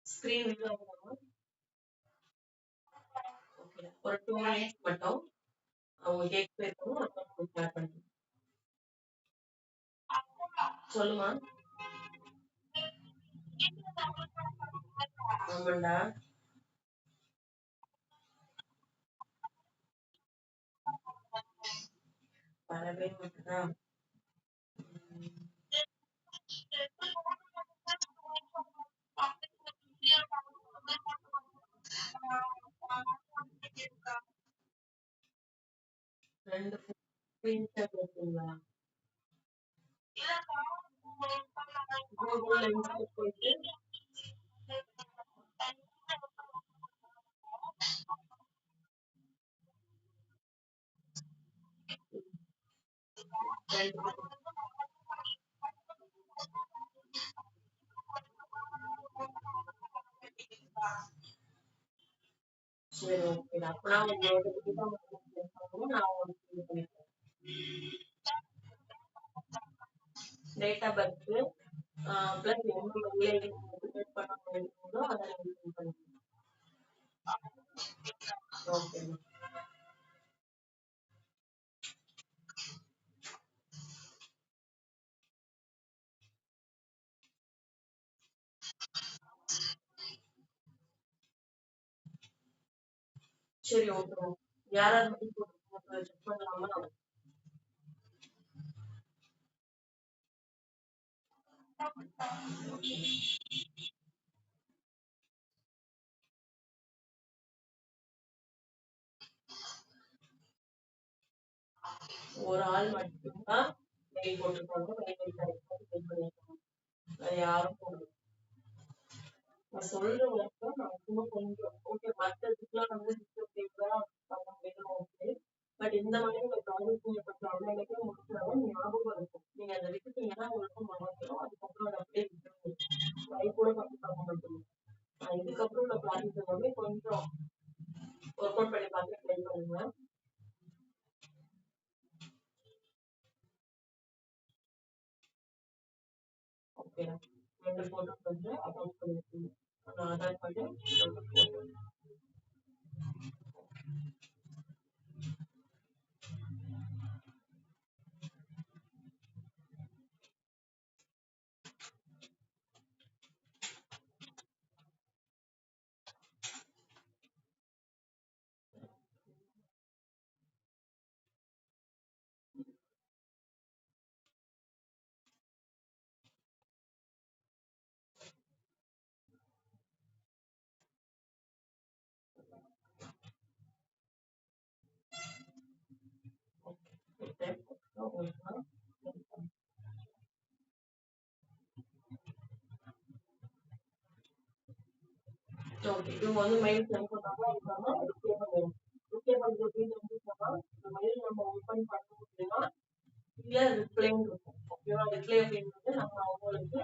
Screen view ஆகுமா? Okay, ஒரு 2 minutes மட்டும் அவங்க கேக் போயிருக்கணும். அப்புறம் ஸ்டார்ட் பண்ணுங்க. சொல்லுமா. ஆமாண்டா. வரவே மாட்டேதா. ரெண்டு ஸ்கிரீன்ஷாட் எடுத்தீங்களா? கூகுள் லென்ஸ்ல போயிட்டு ரெண்டு. சரி, ஓகே. அப்பனா உங்களோட இதுதான் நான் உங்களுக்கு இது பண்ணிக்கிறேன். டேட் ஆஃப் பர்த் பிளஸ் என்ன மெயில் பண்ண முடியுமோ அதை நீங்க fill பண்ணிக்கோங்க. ஓகேம்மா. சரி, ஓகே. யாராவது மட்டும் செக் பண்ணலாமா? ஒரு ஆள் மட்டும்தான் மெயில் போட்டிருக்காங்க. மெயில் கரெக்டா fill பண்ணிருக்காங்க. வேற யாரும் போடல. நான் சொல்ற வரைக்கும் நான் சும்மா கொஞ்சம் ஓகே. மத்ததுக்குலாம் வந்து டிஸ்டர்பா பண்ண முடியும். ஓகே. பட் இந்த மாதிரி ஒரு ப்ராஜெக்ட் நீங்க பண்ற அன்னைக்கே முடிச்சாலும் ஞாபகம் இருக்கும். நீங்க அதை விட்டுட்டீங்கன்னா உங்களுக்கும் மறந்துடும். அதுக்கப்புறம் அதை அப்படியே விட்டுருங்க. ட்ரை கூட பண்ணி பார்க்க மாட்டீங்க. இதுக்கப்புறம் உள்ள ப்ராஜெக்ட் எல்லாமே கொஞ்சம் ஒர்க் அவுட் பண்ணி பார்த்து ட்ரை பண்ணுங்க. ஓகே. 2 போட்டோ வந்து அட்டாச் பண்ணிருக்கீங்க. Aadhaar card, 2 photo. ஓகே. இவங்க வந்து மெயில் சென்ட் பண்ணாம இருக்காம ரிப்ளை பண்ணிடும். ரிப்ளை பண்றது அப்படின்னு இருந்துச்சுன்னா இந்த மெயில் நம்ம ஓப்பன் பண்ண முடியுமா இல்ல ரிப்ளைன்னு இருக்கும். ஓகேவா? ரிப்ளை அப்படின்றது நம்ம அவங்களுக்கு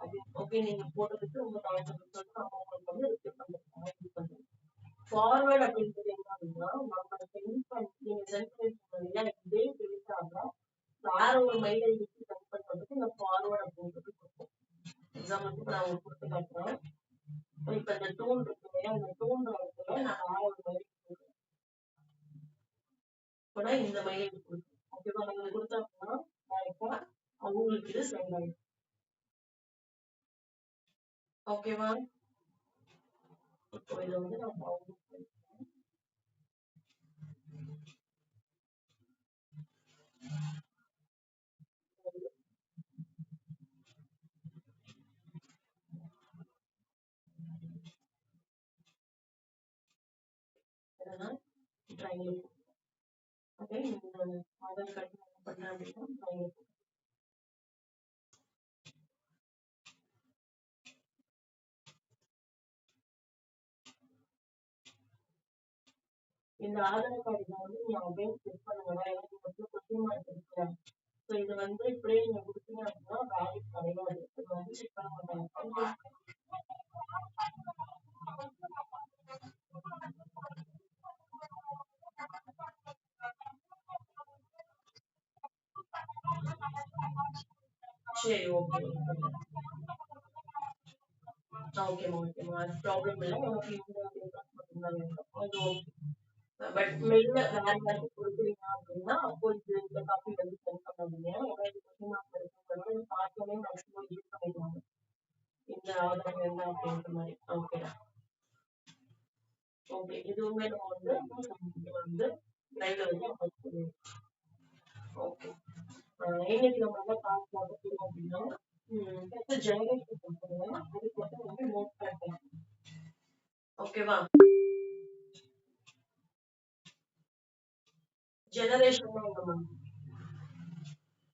அது ஓகே நீங்க போட்டதுக்கு ரொம்ப தேங்க்ஸ் சொல்லிட்டு நம்ம அவங்களுக்கு வந்து ரிப்ளை பண்றதுக்காக இது பண்ணுவோம். ஃபார்வர்ட் அப்படின்றது என்ன அப்படின்னா நம்ம சென்ட் பண்ணி நீங்க சென்ட் பண்ணிருக்கீங்க இதே டெலிகிராம்ல வேற ஒரு மெயில் ஐடிக்கு சென்ட் பண்றதுக்கு இந்த ஃபார்வர்ட் அப்படின்றது கொடுக்கும். எக்ஸாம்பிளுக்கு நான் உங்களுக்கு கொடுத்து காட்டுறேன். இப்ப இந்த டூல் இருக்கு இல்லையா? இந்த டூல் இடத்துல நான் வேற ஒரு மெயில் கொடுக்குறேன். இப்ப இந்த மெயில் ஐடி கொடுக்குறேன். ஓகேவா? நீங்க கொடுத்தா அப்படின்னா டைரக்டா அவங்களுக்கு இது சென்ட் ஆயிடும். ஓகேவா? இப்போ இதை வந்து நான் ட்ரைனிங் ஓகே. இந்த ஆதார் கார்டு என்ன பண்றேன் அப்படின்னா ட்ரைனிங் இந்த ஆதார் கார்டுல வந்து நீங்க அப்படியே செக் பண்ணுங்க. எனக்கு வந்து கொஸ்டின் மார்க் இருக்கு. ஸோ இது வந்து இப்படியே நீங்க கொடுத்தீங்க அப்படின்னா வேலிட் கிடையாது. இது வந்து செக் பண்ண மாட்டாங்க. சரி, ஓகே. ஓகேமா, ஓகேமா. அது ப்ராப்ளம் இல்ல. நமக்கு இந்த பேப்பர்ஸ் மட்டும் தான் வேணும். அது ஓகே. பட் மெயில்ல வேற யாராச்சும் குடுக்குறீங்க அப்படின்னா, அப்போ இந்த காப்பி வந்து சென்ட் பண்ணாதீங்க. ஏன்னா இது கொஸ்டின் மார்க் இருக்கிறதுனால இது பார்த்தோனே மேக்ஸிமம் யூஸ் பண்ணிடுவாங்க. இந்த ஆதார் என்ன அப்படின்ற மாதிரி. ஓகேடா. ஓகே. இதுவுமே நம்ம வந்து இங்க வந்து லைவ்ல வந்து அப்லோட் பண்ணுவோம். ஓகே. இன்னைக்கு நம்ம என்ன பார்க்க போறோம் அப்படின்னா, ஃபர்ஸ்ட் ஜெனரேஷன் பண்ணுவோம். அதுக்கப்புறம் வந்து நோட் பேட் பண்ணணும். ஓகேவா? ஜெனரேஷன் என்ன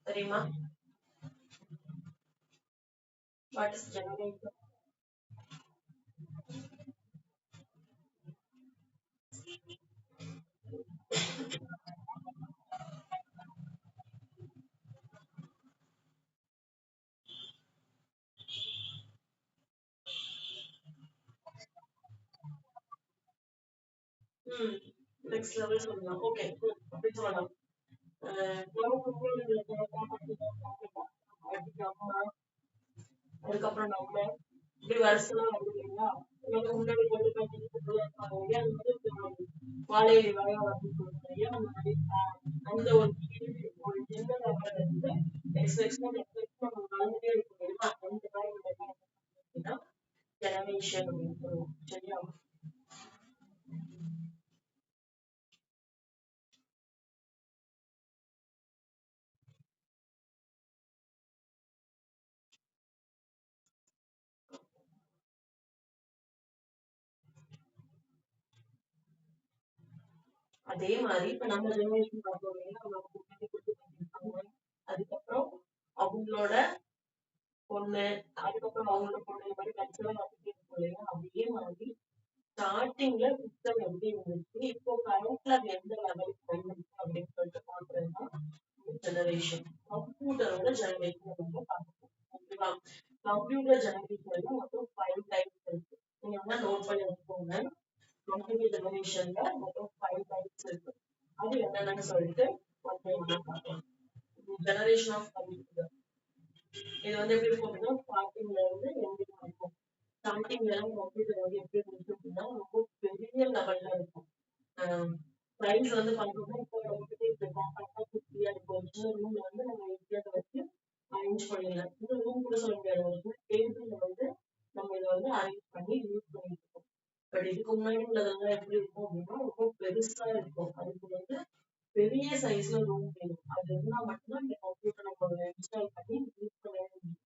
தெரியுமா? What is generation? Next level சொல்லலாம். ஓகே, அப்படி சொல்லலாம். நமக்கு அம்மா, அதுக்கப்புறம் நம்ம இப்படி வருஷம்லாம் வருது இல்லைங்களா? நமக்கு முன்னாடி கொண்டு போய் இருப்பாங்க இல்லையா? அது வந்து வாழை வளையா அப்படின்னு சொல்லுவாங்க இல்லையா? அந்த மாதிரி அந்த ஒரு ஜென்ம லெவலில் இருந்து எக்ஸ்பெக்ஷன் நம்ம வளர்ந்துட்டே இருக்கும் இல்லையா? அந்த மாதிரி அப்படின்னா ஜெனரேஷன் அப்படின்னு சொல்லுவோம். சரியா? அதே மாதிரி இப்ப நம்ம ஜெனரேஷன் பார்த்தோம் இல்லையா? நம்ம முன்னாடி கொடுத்து பண்ணிருப்பாங்க. அதுக்கப்புறம் அவங்களோட பொண்ணு, அதுக்கப்புறம் அவங்களோட பொண்ணு இந்த மாதிரி கல்ச்சரா நடத்திட்டு இருக்கோம் இல்லையா? அதே மாதிரி ஸ்டார்டிங்ல சிஸ்டம் எப்படி இருந்துச்சு, இப்போ கரண்ட்ல அது எந்த லெவலுக்கு போயிருக்கு அப்படின்னு சொல்லிட்டு பாக்குறதுதான் ஜெனரேஷன். கம்ப்யூட்டரோட ஜெனரேஷன் நம்ம பார்க்கணும். ஓகேவா? கம்ப்யூட்டர் ஜெனரேஷன்ல மொத்தம் 5 டைப்ஸ் இருக்கு. நீங்க வேணா நோட் பண்ணி வச்சுக்கோங்க. கம்ப்யூட்டர் ஜெனரேஷன்ல மொத்தம் 5 டைப்ஸ் இருக்கு. அது என்னென்னு சொல்லிட்டு பார்க்கலாம். Generation of computer. இது வந்து எப்படி இருக்கும் அப்படின்னா ஸ்டார்டிங்ல இருந்து எண்டிங் வரைக்கும். ஸ்டார்டிங்ல கம்ப்யூட்டர் வந்து எப்படி இருந்துச்சு அப்படின்னா ரொம்ப பெரிய லெவல்ல இருக்கும். பிரைஸ் வந்து பார்த்தோம்னா இப்போ நம்மகிட்ட இப்போ காம்பாக்டா குட்டியா இருக்கும். சின்ன ரூம்ல வந்து நம்ம ஈஸியாக வச்சு அரேஞ்ச் பண்ணிடலாம். இந்த ரூம் கூட சொல்ல முடியாது. ஒரு டேபிள்ல வந்து நம்ம இதை வந்து அரேஞ்ச் பண்ணி யூஸ் பண்ணிட்டு இருக்கோம். பட் இதுக்கு முன்னாடி உள்ளதெல்லாம் எப்படி இருக்கும் அப்படின்னா ரொம்ப பெருசா இருக்கும். அதுக்கு வந்து பெரிய சைஸ்ல ரூம் வேணும். அது இருந்தா மட்டும்தான் இந்த கம்ப்யூட்டர் நம்ம இன்ஸ்டால் பண்ணி யூஸ் பண்ணவே முடியும்.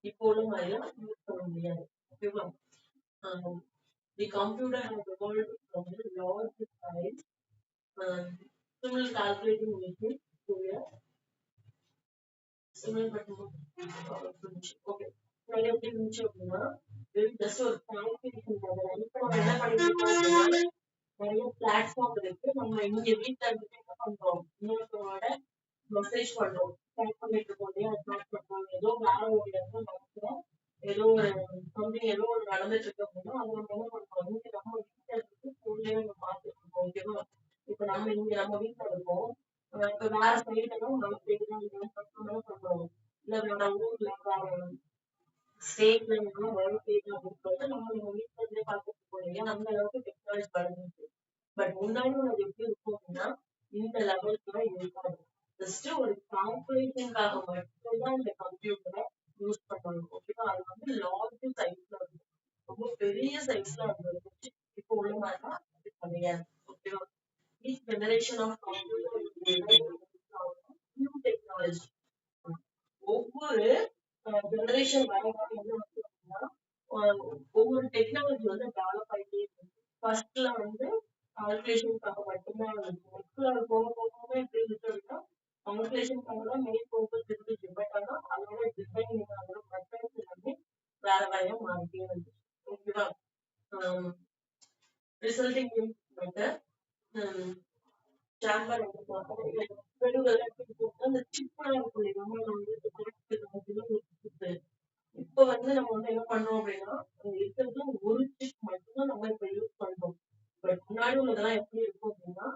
இப்போ உள்ள மாதிரிலாம் யூஸ் பண்ண முடியாது. ஓகேவா? The computer has evolved from a large size, simple calculating machine to a simple but more powerful machine. Okay. நான் எப்படி இருந்துச்சு அப்படின்னா ஜஸ்ட் ஒரு கால்குலேஷன் இப்போ நம்ம என்ன பண்ணிட்டு இருக்கோம் அப்படின்னா நிறைய பிளாட்ஃபார்ம் இருக்கு. நம்ம இங்க வீட்டுல இருந்துட்டு என்ன பண்றோம், இன்னொருத்தரோட மெசேஜ் பண்றோம், டைப் பண்ணிட்டு இருக்கோம் இல்லையா? டைப் பண்றோம். ஏதோ வேற ஒரு இடத்துல நடக்கிறோம், ஏதோ ஒரு சம்திங் ஏதோ ஒரு நடந்துட்டு இருக்கு அப்படின்னா அது நம்ம என்ன பண்றோம், இங்க நம்ம வீட்டுல இருந்து போன்லயே நம்ம பார்த்துட்டு இருக்கோம். ஓகேவா? இப்ப நம்ம இங்க நம்ம வீட்டுல இருக்கோம். இப்ப வேற சைடுனா நம்ம சைடு தான் என்ன பண்றோம், இல்ல வேற ஊர்ல வேற ஸ்டேட்ல இருந்தாலும் வேற ஸ்டேட் அப்படின்னு சொல்லிட்டு நம்ம வீட்டுல இருந்தே பார்த்துட்டு இருக்கோம் இல்லையா? அந்த அளவுக்கு டெக்னாலஜி வளர்ந்துருக்கு. பட் முன்னாடி அது எப்படி இருக்கும் அப்படின்னா இந்த லெவலுக்கு தான் இருக்காது. ஜஸ்ட் ஒரு கால்குலேஷனுக்காக மட்டும்தான் இந்த கம்ப்யூட்டரை யூஸ் பண்ணுவாங்க. ஓகேவா? அது வந்து லார்ஜ் சைஸ்ல இருக்கும். ரொம்ப பெரிய சைஸ்ல அது இருந்துச்சு. இப்போ உள்ள மாதிரிலாம் அது கிடையாது. ஓகேவா? Each generation of computer is designed new technology. ஒவ்வொரு ஜெனரேஷன் வர வர என்ன ஆகுது அப்படின்னா ஒவ்வொரு டெக்னாலஜி வந்து டெவலப் ஆகிட்டே இருக்கு. ஃபர்ஸ்ட்ல வந்து கால்குலேஷனுக்காக மட்டும்தான் இருந்துச்சு. நெக்ஸ்ட்ல அது போக போக எப்படி இருந்துச்சு அப்படின்னா கால்குலேஷனுக்காக தான் மெயின் ஃபோக்கஸ் இருந்துச்சு. பட் ஆனா அதோட டிசைனிங் அதோட மெத்தட்ஸ் எல்லாமே வேற வேறையா மாறிட்டே இருந்துச்சு. ஓகேவா? ரிசல்டிங் இன் பெட்டர் சேம்பர் அந்த சிப்லாம் இருக்கும் இல்லையா? நம்ம வந்து இப்ப வந்து நம்ம வந்து என்ன பண்றோம் அப்படின்னா இருக்கிறது ஒரு சிப் மட்டும்தான் நம்ம இப்ப யூஸ் பண்றோம். பட் முன்னாடி உள்ளதெல்லாம் எப்படி இருக்கும் அப்படின்னா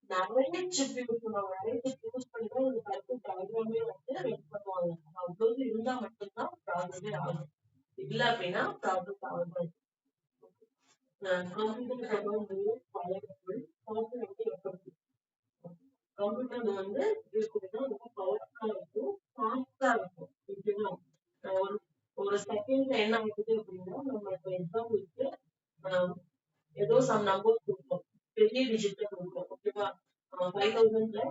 நிறைய சிப் யூஸ் பண்ணுவாங்க. நிறைய சிப் யூஸ் பண்ணிதான் இந்த சர்க்கியூட் டயக்ராமே வந்து ரெடி பண்ணுவாங்க. அவ்வளவு இருந்தா மட்டும் அப்படின்னா ப்ராப்ளம் ஆகும். கம்ப்யூட்டர் பவர்ஃபுல் கம்ப்யூட்டர் வந்து இருக்குதுன்னா ரொம்ப பவர்ஃபுல்லா இருக்கும், ஃபாஸ்டா இருக்கும். ஓகேவா? ஒரு ஒரு செகண்ட்ல என்ன ஆகுது அப்படின்னா நம்ம இப்போ எக்ஸாம்பிளுக்கு ஏதோ சம் நம்பர்ஸ் கொடுப்போம், பெரிய டிஜிட்டா கொடுப்போம். ஓகேவா? 5000ல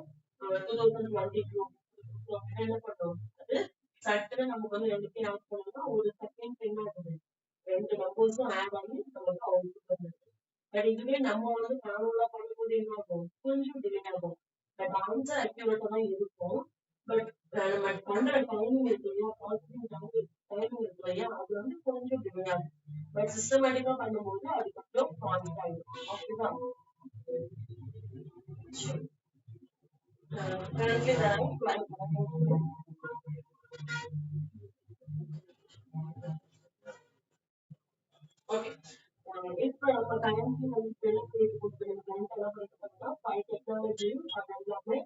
2022 என்ன பண்ணுவோம், அது சட்டுன்னு நமக்கு வந்து ரெண்டுத்தையும் ஆட் பண்ணோம்னா ஒரு செகண்ட் என்ன ஆகுது, ரெண்டு நம்பர்ஸும் ஆட் ஆகி நமக்கு அவுட்புட் வருது. பட் இதுவே நம்ம வந்து மேனுவலா பண்ணும்போது என்ன ஆகும், கொஞ்சம் டிலே ஆகும். பட் ஆன்சர் அக்யூரேட்டா தான் இருக்கும். பட் நம்ம பண்ற டைமிங் இருக்கு இல்லையா, ப்ராசஸிங் டைமிங் இருக்கு இல்லையா, அது வந்து கொஞ்சம் டிலே ஆகும். பட் சிஸ்டமேட்டிக்கா பண்ணும்போது அது கொஞ்சம் ஃபாஸ்ட் ஆகும். ஓகேவா? currently there are 12. Okay. இப்ப நம்ம currently வந்து டெலிகிராம் கொடுத்துருக்கோம், எல்லாம் ஃபைவ் டெக்னாலஜியும் அது எல்லாமே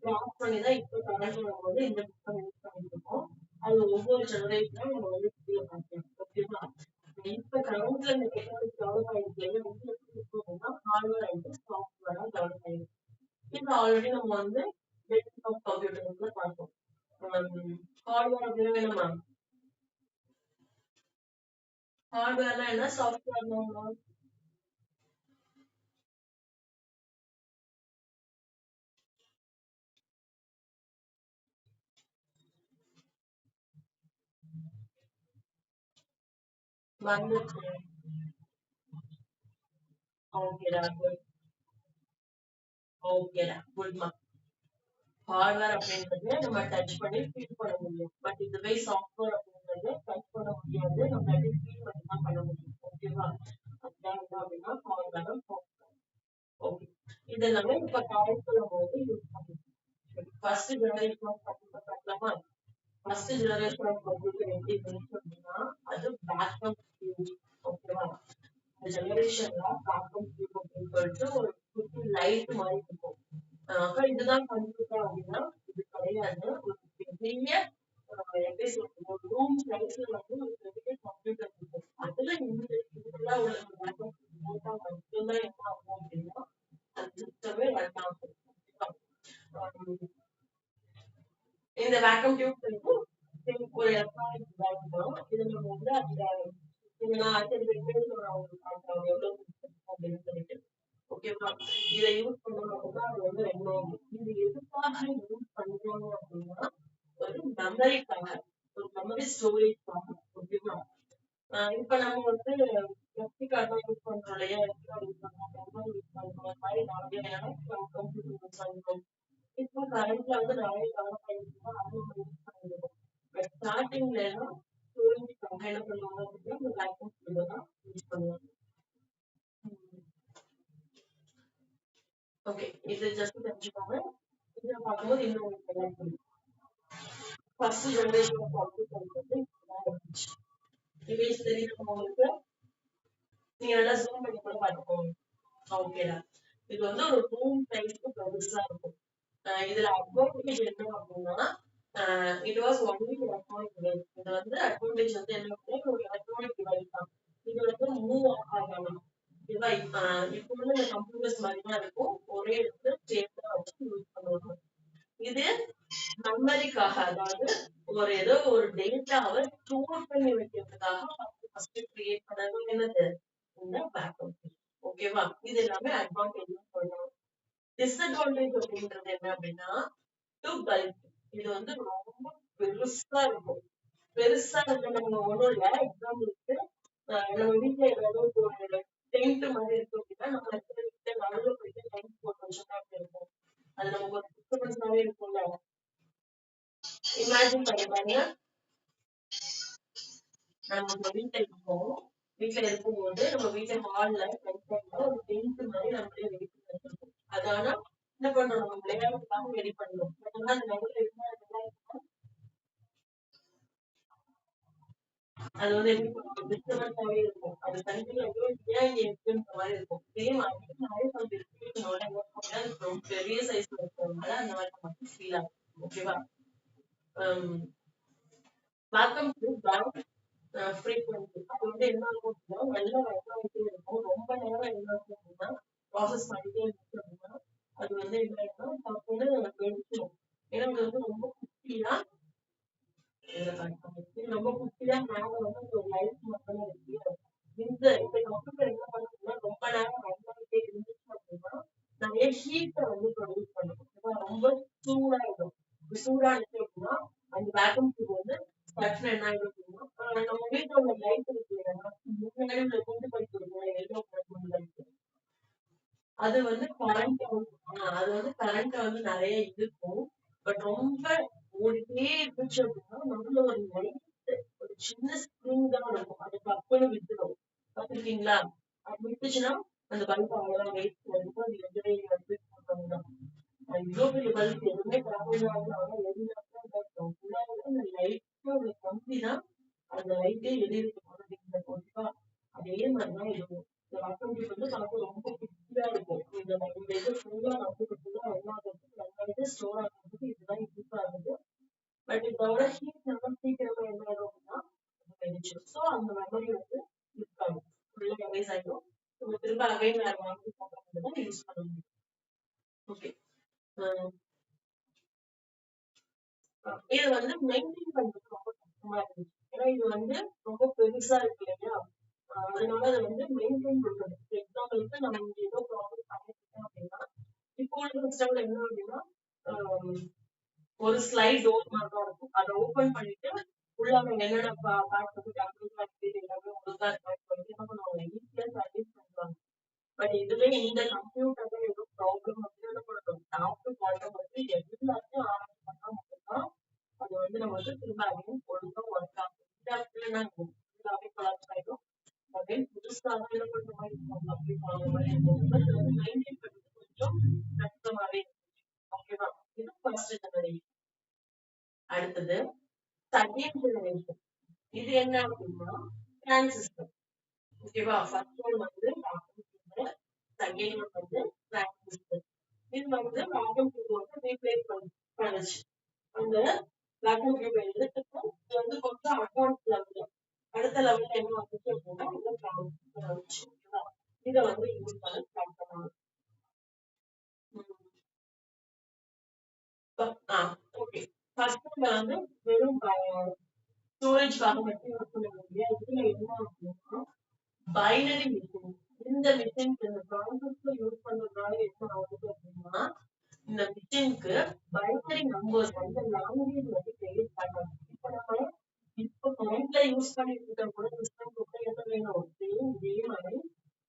கிராஸ் பண்ணி தான் இப்போ கரண்ட் நம்ம வந்து இந்த புத்தகம் யூஸ் பண்ணிட்டு இருக்கோம். அது ஒவ்வொரு ஜெனரேஷனும் நம்ம வந்து புரிய மாட்டோம். ஓகேவா? இப்ப கரண்ட்ல இந்த டெக்னாலஜி டெவலப் ஆயிருக்கு, வந்து எப்படி இருக்கும் அப்படின்னா ஹார்ட்வேர் அண்ட் சாஃப்ட்வேரா டெவலப் ஆயிருக்கு. இது ஆல்ரெடி நம்ம வந்து டெஸ்க்டாப் கம்ப்யூட்டர்ஸ்ல பார்த்தோம். ஹார்ட்வேர் அப்படின்னா என்னமா, ஹார்ட்வேர்னா என்ன, சாஃப்ட்வேர்னா என்ன? வந்துச்சு. ஓகேடா, குட். ஓகேடா, குட்மா. ஹார்ட்வேர் அப்படின்றது நம்ம டச் பண்ணி ஃபீல் பண்ண முடியும். பட் இதுவே சாஃப்ட்வேர் அப்படின்றது டச் பண்ண முடியாது, நம்ம ஃபீல் பண்ணி தான் பண்ண முடியும். ஓகேவா? அதுதான் என்ன அப்படின்னா ஹார்ட்வேர், சாஃப்ட்வேர். ஓகே. இது எல்லாமே இப்ப காலத்துல போது யூஸ் பண்ணுவோம். ஃபர்ஸ்ட் ஜெனரேஷன் ஆஃப் கம்ப்யூட்டர் பார்க்கலாமா? ஃபர்ஸ்ட் ஜெனரேஷன் ஆஃப் கம்ப்யூட்டர் எப்படி இருந்துச்சு அப்படின்னா அது பேக்கப் டியூப். ஓகேவா? இந்த ஜெனரேஷன்ல பேக்கப் டியூப் அப்படின்னு சொல்லிட்டு ஒரு குட்டி லைட் மாதிரி இருக்கும். அப்ப இதுதான் கம்ப்யூட்டர் அப்படின்னா இது கிடையாது. ஒரு பெரிய எப்படி சொல்றது, ஒரு ரூம் சைஸ்ல வந்து ஒரு பெரிய கம்ப்யூட்டர் இருக்கும். அதுல இதுல உள்ள பேக்கப் போட்டா மட்டும்தான் என்ன ஆகும் அப்படின்னா அந்த சிஸ்டமே ரன் ஆகும். இந்த வேக்கம் டியூப் வந்து ஒரு எலக்ட்ரானிக் டிவைஸ் தான். இது நம்ம வந்து அந்த நான் அடுத்த வீடியோல நான் உங்களுக்கு காட்டுறேன் எவ்வளவு அப்படின்னு சொல்லிட்டு. ஓகேவா? இதை யூஸ் பண்ண மட்டும்தான் அது வந்து ரெண்டு ஆகும். இது எதுக்காக யூஸ் பண்றாங்க அப்படின்னா ஒரு மெமரிக்காக, ஒரு மெமரி ஸ்டோரேஜ்க்காக. ஓகேவா? இப்ப நம்ம வந்து எஸ்டி கார்டு யூஸ் பண்றோம் இல்லையா, எஸ்டி கார்டு யூஸ் பண்றோம், மெமரி யூஸ் பண்றோம், அந்த மாதிரி நிறைய கம்ப்யூட்டர் யூஸ் பண்றோம். இப்போ கரண்ட்ல வந்து நிறைய டெவலப் ஆயிடுச்சுன்னா அது நம்ம யூஸ் பண்ணிடுவோம். பட் ஸ்டார்டிங்ல எல்லாம் ஸ்டோரேஜ்க்காக என்ன பண்ணுவாங்க அப்படின்னா இந்த பேக்கப் டியூப் தான் யூஸ் பண்ணுவாங்க. ஓகே, இது ஜஸ்ட் தெரிஞ்சுக்கோங்க. இதை பார்க்கும்போது இன்னும் நல்லா புரியும். ஃபர்ஸ்ட் ஜெனரேஷன் ஆஃப் கம்ப்யூட்டர் வந்து இப்படிதான் இருந்துச்சு. இமேஜ் தெரியுது உங்களுக்கு? நீங்க நல்லா ஜூம் பண்ணி கூட பார்த்துக்கோங்க. ஓகேடா. இது வந்து ஒரு ரூம் சைஸ்க்கு பெருசா இருக்கும். இதுல அட்வான்டேஜ் என்ன அப்படின்னா it was only electronic device. இது வந்து அட்வான்டேஜ் வந்து என்ன அப்படின்னா ஒரு எலக்ட்ரானிக் டிவைஸ் தான். இது வந்து மூவ் ஆகலாம். ஓகேவா? இப்போ வந்து இந்த கம்ப்யூட்டர்ஸ் மாதிரி தான் இருக்கும், ஒரே இடத்துல ஸ்டேபிளா வச்சு யூஸ் பண்ணுவாங்க. இது மெமரிக்காக, அதாவது ஒரு ஏதோ ஒரு டேட்டாவை ஸ்டோர் பண்ணி வைக்கிறதுக்காக ஃபர்ஸ்ட் கிரியேட் பண்ணது என்னது, இந்த பேக்கப். ஓகேவா? இது எல்லாமே அட்வான்டேஜ் சொல்லலாம். டிஸ்அட்வான்டேஜ் அப்படின்றது என்ன அப்படின்னா டு பல்க். இது வந்து ரொம்ப பெருசா இருக்கும். பெருசா இருக்கு, நம்ம ஒண்ணும் இல்ல எக்ஸாம்பிளுக்கு நம்ம வீட்டுல ஏதாவது ஒரு டென்ட் மாதிரி இருக்கு அப்படின்னா நம்ம வீட்டுல நடுவுல போயிட்டு டென்ட் போட்டு வச்சோம்னா அப்படி இருக்கும். அது நமக்கு ஒரு டிஸ்டர்பன்ஸாவே இருக்கும்ல. இமேஜின் பண்ணி பாருங்க, நம்ம நம்ம வீட்டுல இருக்கோம், வீட்டுல இருக்கும்போது நம்ம வீட்டுல ஹால்ல ஒரு டென்ட் மாதிரி நம்மளே ரெடி பண்ணி வச்சிருக்கோம். அது ஆனா என்ன பண்றோம், நம்ம விளையாட்டுக்காக ரெடி பண்ணுவோம். பட் ஆனா அந்த நடுவுல இருந்தா அது வந்து எப்படி சொல்றது, டிஸ்டர்பன்ஸாவே இருக்கும். அது தனித்தனியா ஏன் இங்க இருக்குன்ற மாதிரி இருக்கும். சேம் அதே மாதிரி கொஞ்சம் டிஸ்ட்ரிபியூஷனோட ரொம்ப பெரிய சைஸ்ல இருக்கிறதுனால அந்த மாதிரி நமக்கு ஃபீல் ஆகும். ஓகேவா? Welcome to bank. ஃப்ரீக்வன்சி அது வந்து என்ன ஆகும் அப்படின்னா நல்லா ரன் ஆகிட்டே இருக்கும். ரொம்ப நேரம் என்ன ஆகும் அப்படின்னா ப்ராசஸ் பண்ணிட்டே இருந்துச்சு அப்படின்னா அது வந்து என்ன ஆகும்னா டக்குன்னு வெடிச்சிடும். ஏன்னா அது வந்து ரொம்ப குட்டியா ரொம்ப குட்டியா மேல வந்து ஒரு லைட் மட்டும் இருக்கு. இந்த கம்ப்யூட்டர் என்ன பண்ணுதுன்னா ரொம்ப நேரம் ரன் ஆகிட்டே இருந்துச்சு அப்படின்னா நிறைய ஹீட்டை வந்து ப்ரொடியூஸ் பண்ணும். ரொம்ப சூடாயிடும். சூடாயிடுச்சு அப்படின்னா அந்த வேக்கம் டியூப் வந்து டக்குன்னு என்ன ஆயிடும் அப்படின்னா நம்ம வீட்டுல உள்ள லைட் இருக்கு இல்லையா, முன்னாடி உள்ள குண்டு பைப் இருக்கு எல்லோ கலர் லைட், அது வந்து கரண்ட் அது வந்து கரண்ட் வந்து நிறைய இழுக்கும். பட் ரொம்ப ஓடிட்டே இருந்துச்சு அப்படின்னா நடுவுல ஒரு லைட் ஒரு சின்ன ஸ்ப்ரிங் தான் இருக்கும். அது டக்குன்னு விட்டுடும். பார்த்திருக்கீங்களா? அது விட்டுச்சுன்னா அந்த பல்ப் அவ்வளவுதான் வெயிட் இருக்கும். அது எதுவே வந்து இவ்வளோ பெரிய பல்ப் எதுவுமே தேவையில்லாத ஆனா எரியாதான் அந்த லைட்டோட கம்பி தான் அந்த லைட்டே எரியுது அப்படிங்கிற ஓகேவா. அதே மாதிரிதான் இருக்கும். இந்த வாட்டர் வந்து பார்க்க ரொம்ப குட்டியா இருக்கும். இந்த இது ஃபுல்லா ஃபுல்லா எல்லா ஸ்டோர் ஆகிறதுக்கு இதுதான் யூஸ் ஆகுது. பட் இதோட ஹீட் நம்ம சீக்கிரமா என்ன ஆகும் அப்படின்னா வெடிச்சிடும். ஸோ அந்த மெமரி வந்து இருக்காது, ஃபுல்லா எரேஸ் ஆகிடும். நம்ம திரும்ப அகைன் வேற வாங்கி போடுறது தான் யூஸ் பண்ண முடியும். ஓகே, இது வந்து மெயின்டைன் பண்றது ரொம்ப கஷ்டமா இருந்துச்சு. ஏன்னா இது வந்து ரொம்ப பெருசா இருக்கு இல்லையா, அதனால அதை வந்து மெயின்டைன் பண்றது. எக்ஸாம்பிளுக்கு நம்ம இங்க ஏதோ ப்ராப்ளம் பண்ணிருக்கோம் அப்படின்னா இப்போ உள்ள சிஸ்டம்ல என்ன அப்படின்னா ஒரு ஸ்லைட் டோர் மாதிரி தான் இருக்கும். அதை ஓபன் பண்ணிட்டு உள்ள அவங்க என்னென்ன பார்த்து எல்லாமே ஒழுங்கா பண்ணிட்டு என்ன பண்ணுவாங்க, ஈஸியா சர்வீஸ் பண்ணுவாங்க. பட் இதுவே இந்த கம்ப்யூட்டர்ல ஏதோ ப்ராப்ளம் அப்படின்னு என்ன பண்ணணும், டாப் டு பாட்டம் வந்து எல்லாத்தையும் ஆராய்ச்சி பண்ணா மட்டும்தான் அது வந்து நமக்கு திரும்ப அகைன் ஒழுங்கா ஒர்க் ஆகும். இந்த இடத்துல என்ன இருக்கும், ஃபுல்லாவே கொலாப்ஸ் ஆயிடும். அகைன் புதுசாக என்ன பண்ற மாதிரி இருக்கும், அப்படி வாங்குற மாதிரி இருக்கும். பட் வந்து மெயின்டைன் பண்றது கொஞ்சம் கஷ்டமாவே இருந்துச்சு. ஓகேவா, இது ஃபர்ஸ்ட் ஜெனரேஷன். அடுத்தது செகண்ட் ஜெனரேஷன். இது என்ன அப்படின்னா டிரான்சிஸ்டர். ஓகேவா, ஃபர்ஸ்ட் ஒன் வந்து வாக்யூம், செகண்ட் ஒன் வந்து டிரான்சிஸ்டர். இது வந்து வாக்யூம் டியூப் வந்து ரீப்ளேஸ் பண்ணுச்சு. அந்த வாக்யூம் டியூப் எடுத்துட்டு இது வந்து கொஞ்சம் அட்வான்ஸ் லெவல்ல அடுத்த லெவல்ல என்ன வந்துச்சு அப்படின்னா இந்த டிரான்சிஸ்டர் வந்துச்சு. ஓகேவா, இதை வந்து யூஸ் பண்ண ஸ்டார்ட் பண்ணாங்க. ஓகே, ஃபர்ஸ்ட் வந்து வெறும் ஸ்டோரேஜ்க்காக மட்டும் யூஸ் பண்ண முடியாது. இதுல என்ன அப்படின்னா பைனரி மிஷின். இந்த மிஷினுக்கு இந்த ப்ராசஸ்ல யூஸ் பண்றதுனால என்ன ஆகுது அப்படின்னா இந்த மிஷினுக்கு பைனரி நம்பர்ஸ் வந்து லாங்குவேஜ் வந்து கிரியேட் பண்ணாங்க. இப்ப நம்ம இப்ப கரண்ட்ல யூஸ் பண்ணிட்டு இருக்க கூட சிஸ்டம் கூட என்ன வேணும், சேம் இதே மாதிரி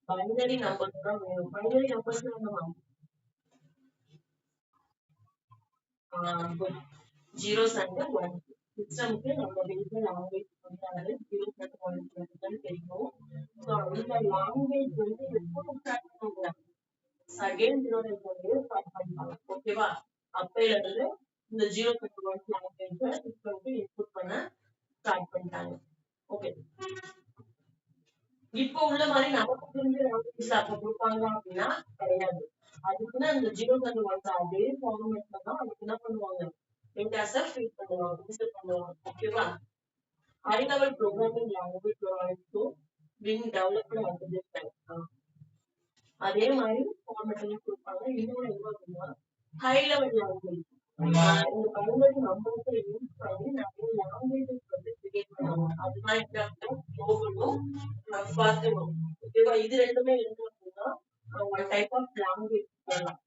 பைனரி நம்பர்ஸ் தான் வேணும். பைனரி நம்பர்ஸ் என்னமா ஜீரோஸ் அண்ட் ஒன். சிஸ்டம்க்கு நம்ம வீட்டுல லாங்குவேஜ் வந்து ஜீரோஸ் அண்ட் ஒன் தான் தெரியும். ஸோ அந்த லாங்குவேஜ் வந்து எப்போ ஸ்டார்ட் பண்ணுவாங்க, செகண்ட் ஜெனரேஷன்லயே ஸ்டார்ட் பண்ணிட்டாங்க. ஓகேவா, அப்பையில இருந்து இந்த ஜீரோ அண்ட் ஒன் லாங்குவேஜ் சிஸ்டம்க்கு இன்புட் பண்ண ஸ்டார்ட் பண்ணிட்டாங்க. ஓகே, இப்போ உள்ள மாதிரி நமக்கு புரிஞ்ச லாங்குவேஜ்ல அப்ப கொடுப்பாங்க அப்படின்னா கிடையாது. அதுக்குன்னு அந்த ஜீரோ அண்ட் ஒன்ஸ் அதே ஃபார்மேட்ல தான் அதுக்கு என்ன பண்ணுவாங்க, டேட்டாஸை ஃபீட் பண்ணுவாங்க, இன்சர்ட் பண்ணுவாங்க. ஓகேவா, high level programming language were also being developed at this time. அதே மாதிரி ஃபார்மேட்லயும் கொடுப்பாங்க. இன்னொன்று என்ன அப்படின்னா ஹை லெவல் லாங்குவேஜ். இந்த பைனரி நம்பர்ஸை யூஸ் பண்ணி நிறைய லாங்குவேஜஸ் வந்து கிரியேட் பண்ணுவாங்க. அதுதான் என்ன அப்படின்னா குளோபலும் பர்சனும். ஓகேவா, இது ரெண்டுமே என்ன அப்படின்னா ஒரு டைப் ஆஃப் லாங்குவேஜ் சொல்லலாம்.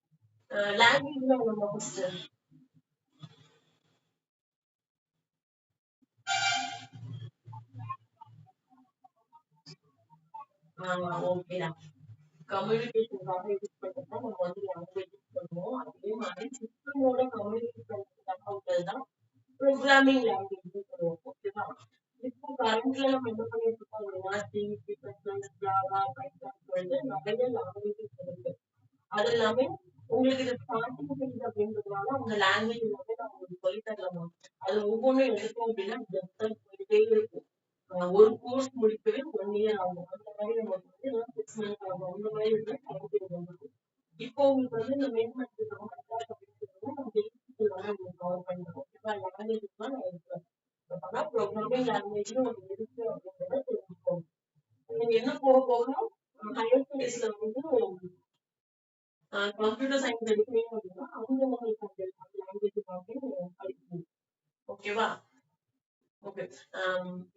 லாங்குவேஜ்ல நம்ம ஃபர்ஸ்ட் ஓகேடா, கம்யூனிகேஷனுக்காக யூஸ் பண்றதுதான் நம்ம வந்து லாங்குவேஜ் சொல்லுவோம். அதே மாதிரி சிஸ்டமோட கம்யூனிகேட் பண்றதுக்காக உள்ளதுதான் ப்ரோக்ராமிங் லாங்குவேஜ் சொல்லுவோம். ஓகேவா, இப்போ கரண்ட்ல நம்ம என்ன பண்ணிட்டு இருக்கோம் அப்படின்னா C, C plus plus, Java, Python சொல்லிட்டு நிறைய லாங்குவேஜஸ் இருக்கு. அது எல்லாமே உங்களுக்கு இது ஸ்டார்டிங் ஃபேஸ் அப்படின்றதுனால அந்த லாங்குவேஜ் எல்லாமே நான் உங்களுக்கு சொல்லி தரலாமா. அது ஒவ்வொன்றும் எடுத்தோம் அப்படின்னா போயிட்டே இருக்கும். ஒரு கோர்ஸ் முடிக்கவே 1 இயர் ஆகும். அந்த மாதிரி நமக்கு வந்து 6 மந்த்ஸ் ஆகும். அந்த மாதிரி வந்து டைம் பீரியட் வந்துருக்கு. இப்போ உங்களுக்கு வந்து இந்த மெயின்டெனன்ஸ் அப்படிங்கிறது நம்ம பேசிக் எல்லாமே உங்களுக்கு கவர் பண்ணிடுறோம். ஓகேவா, லாங்குவேஜஸ் தான் நான் எடுக்கிறேன். ஆனா ப்ரோக்ராமிங் லாங்குவேஜ்னு ஒன்று இருக்கு கம்ப்யூட்டர் சயின்ஸ் எடுக்கிறீங்க அப்படின்னா அவங்க உங்களுக்கு அந்த லாங்குவேஜ் படிக்கணும். ஓகேவா? ஓகே.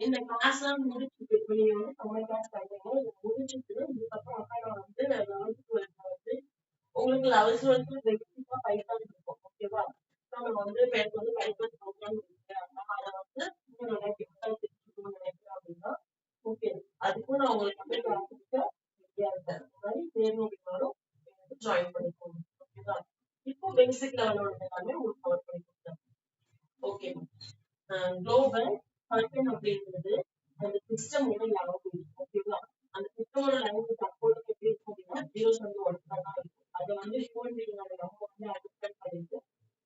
இந்த கிளாஸ்லாம் முடிச்சுட்டு நீங்க வந்து சம்மர் கிளாஸ் பண்றீங்க. இதை முடிச்சுட்டு இதுக்கப்புறம் நான் வந்து 11th 12th வந்து உங்களுக்கு 11th 12th பேசிக்கா பைத்தான் இருக்கும். ஓகேவா? நம்ம வந்து இப்ப எனக்கு வந்து பைத்தான் ப்ரோக்ராம் இருக்கு. அதை வந்து இன்னும் நல்லா டெப்தா தெரிஞ்சுக்கணும்னு நினைக்கிறேன் அப்படின்னா ஓகே. அதுக்கும் நான் உங்களுக்கு வந்து கிளாஸுக்கு ரெடியா இருக்கேன். இந்த மாதிரி வேணும் அப்படின்னாலும் ஜாயின் பண்ணிக்கோங்க. ஓகேவா? இப்போ பேசிக் லெவலோட எல்லாமே உங்களுக்கு கவர் பண்ணி கொடுத்தேன். ஓகே. குளோபல் பைத்தன் அப்படிங்கிறது அந்த சிஸ்டமோட லாங்குவேஜ். ஓகேவா? அந்த சிஸ்டமோட லாங்குவேஜ் சப்போர்ட் எப்படி இருக்கும் அப்படின்னா 0s வந்து 1 தான் இருக்கும். அதை வந்து ஹியூமன் பீயிங்கோட நம்ம வந்து அண்டர்ஸ்டாண்ட் பண்ணிட்டு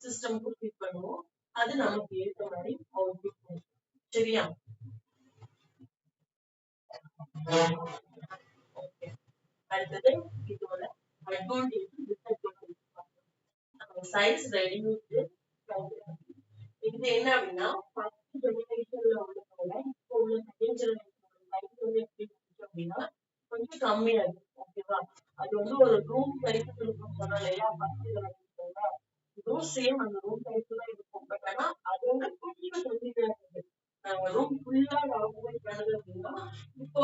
சிஸ்டம்க்கு ஃபீட் பண்ணுவோம். அது நமக்கு ஏற்ற மாதிரி அவுட்புட் பண்ணும். சரியா? ஓகே. அடுத்தது இதோட அட்வான்டேஜ் டிஸ்அட்வான்டேஜ் சைஸ் ரெடியூஸ்டு. இது என்ன அப்படின்னா ஃபர்ஸ்ட் ஜெனரேஷன்ல உள்ளதோட இப்போ உள்ள செகண்ட் ஜெனரேஷனோட சைஸ் வந்து எப்படி இருந்துச்சு அப்படின்னா கொஞ்சம் கம்மியா இருக்கு. ஓகேவா? அது வந்து ஒரு ரூம் சைஸ் இருக்கும் சொன்னால இல்லையா ஃபர்ஸ்ட் ஜெனரேஷன்ல இதுவும் சேம் அந்த ரூம் சைஸ் தான் இருக்கும். பட் ஆனா அது வந்து கொஞ்சம் கம்மியா இருக்குது. ரூம் ஃபுல்லா ஆக்குபை பண்ணுது அப்படின்னா இப்போ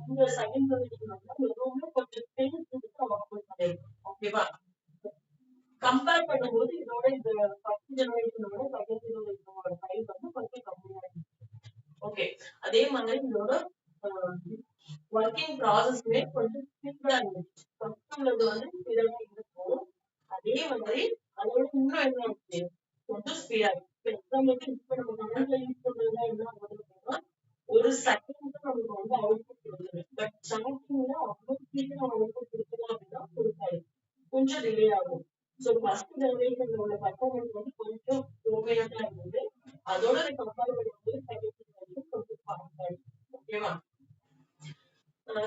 இந்த செகண்ட் ஜெனரேஷன் வந்து அந்த ரூம்ல கொஞ்சம் ஸ்பேஸ் கொடுத்து ஆக்குபை பண்ணிருக்கோம். ஓகேவா? கம்பேர் பண்ணும்போது இதோட இந்த ஃபர்ஸ்ட் ஜெனரேஷனோட செகண்ட் ஜெனரேஷனோட சைஸ் வந்து கொஞ்சம் கம்மியா இருக்கு. ஓகே. அதே மாதிரி இதோட ஒர்க்கிங் ப்ராசஸ்மே கொஞ்சம் ஸ்பீடா இருந்துச்சு. ஃபர்ஸ்ட் உள்ளது வந்து ஸ்பீடா இருக்கும். அதே மாதிரி அதோட இன்னும் என்ன ஆச்சு கொஞ்சம் ஸ்பீடா இருக்கு. இப்போ எக்ஸாம்பிளுக்கு இப்போ நம்ம கமெண்ட்ல யூஸ் பண்றதுனா என்ன ஆகுது அப்படின்னா ஒரு செகண்ட் நமக்கு வந்து அவுட்புட் கொடுக்குது. பட் ஸ்டார்டிங்ல அவ்வளவு சீக்கிரம் அவுட்புட் கொடுக்கணும் அப்படின்னா கொடுக்காது. கொஞ்சம் டிலே ஆகும். ஸோ ஃபர்ஸ்ட் ஜெனரேஷன்ல உள்ள பர்ஃபார்மன்ஸ் வந்து கொஞ்சம் ஓகேயா தான் இருந்தது. அதோட கம்பேர் பண்ணும்போது செகண்ட் ஜெனரேஷன் கொஞ்சம் ஃபாஸ்டா இருக்கு. ஓகேவா?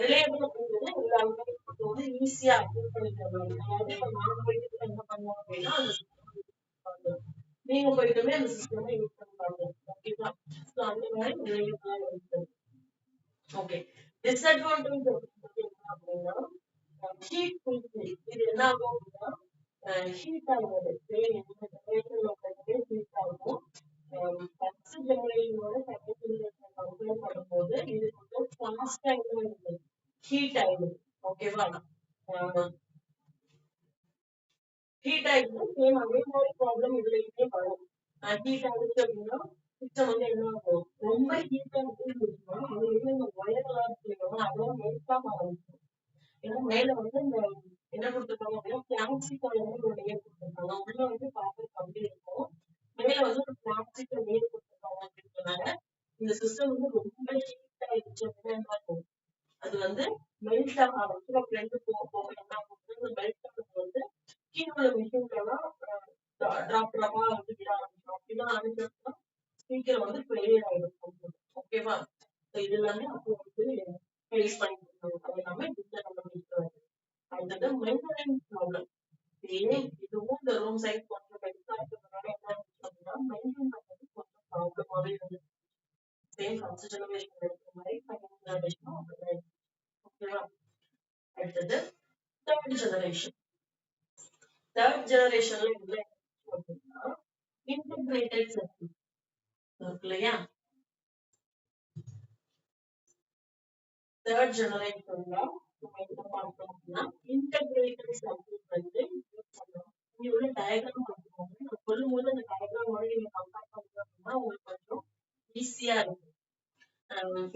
ரிலேயபிள் அப்படிங்கிறது எல்லாருமே இப்போ வந்து ஈஸியா யூஸ் பண்ணிக்கிற மாதிரி. அதாவது இப்போ நான் போயிட்டு என்ன பண்ணுவோம் அப்படின்னா அந்த சிஸ்டம் நீங்க போயிட்டுமே அந்த சிஸ்டம் யூஸ் பண்ணுவாங்க. ஓகேவா? ஸோ அந்த மாதிரி ரிலேயபிளா இருக்கு. ஓகே. டிஸ்அட்வான்டேஜ் அப்படின்னா ஹீட் ஃபுல்ஃபில். இது என்ன ஆகும் அப்படின்னா ஹீட் ஆகுது. ஹீட் ஆகும். ஃபர்ஸ்ட் ஜெனரேஷனோட செகண்ட் ஜெனரேஷன் கம்பேர் பண்ணும்போது இது கொஞ்சம் ஃபாஸ்டா இருந்தது. ஹீட் ஆயிடுது. ஓகேவா? ஹீட் ஆயிடுது. சேம் அதே மாதிரி ப்ராப்ளம் இதுலயுமே வரும். ஹீட் ஆகுது அப்படின்னா சிஸ்டம் வந்து என்ன ஆகும் ரொம்ப ஹீட்டா இருந்துச்சுன்னா அது வந்து இந்த ஒயர் எல்லாம் இருக்கு அதெல்லாம் மெல்ட் ஆக ஆரம்பிக்கும். ஏன்னா மேல வந்து இந்த என்ன கொடுத்துருக்காங்க அப்படின்னா பிளாஸ்டிக் வந்து ஒரு லேயர் கொடுத்துருக்காங்க. உள்ள வந்து பேப்பர் கம்பி இருக்கும். மேல வந்து ஒரு பிளாஸ்டிக் லேயர் கொடுத்துருக்காங்க அப்படின்றதுனால இந்த சிஸ்டம் வந்து ரொம்ப ஹீட் ஆயிடுச்சு அப்படின்னா என்ன ஆகும் அது வந்து மெல்ட் ஆக ஆரம்பிச்சு ஃப்ரெண்டு போக போக என்ன ஆகும் அந்த மெல்ட் ஆகிறது வந்து கீழே உள்ள மிஷின்லாம் டிராப் டிராப்பா வந்து விட ஆரம்பிச்சிடும். அப்படிலாம் ஆரம்பிச்சோம்னா சீக்கிரம் வந்து ஃபெயிலியர் ஆயிடும். ஓகேவா? இது எல்லாமே அப்போ வந்து ஃபேஸ் பண்ணிட்டு இருக்காங்க. அது எல்லாமே டிஸ்அட்வான்டேஜ் வருது. அடுத்தது மெயின்டெனன்ஸ் ப்ராப்ளம். இதுவும் இந்த ரூம் சைஸ் கொஞ்சம் பெருசா இருக்கிறதுனால என்ன ஆச்சு அப்படின்னா மெயின்டைன் பண்றது கொஞ்சம் ப்ராப்ளமாவே இருந்துச்சு. சேம் ஃபர்ஸ்ட் ஜெனரேஷன் இருக்கிற மாதிரி செகண்ட் ஜெனரேஷனும் அப்படிதான் இருக்கு. ஓகேவா? அடுத்தது தேர்ட் ஜெனரேஷன். தேர்ட் ஜெனரேஷன்ல என்ன அப்படின்னா இன்டகிரேட்டட் சர்க்யூட் இருக்கு இல்லையா? தேர்ட் ஜெனரேஷன்ல நம்ம என்ன பார்த்தோம் அப்படின்னா இன்டகிரேட்டட் சர்க்யூட் வந்து யூஸ் பண்ணோம். இங்க உள்ள டயக்ராம் பார்த்துக்கோங்க. நான் சொல்லும்போது அந்த டயக்ராமோட நீங்க கம்பேர் பண்ணீங்க அப்படின்னா உங்களுக்கு கொஞ்சம் ஈஸியா இருக்கும்.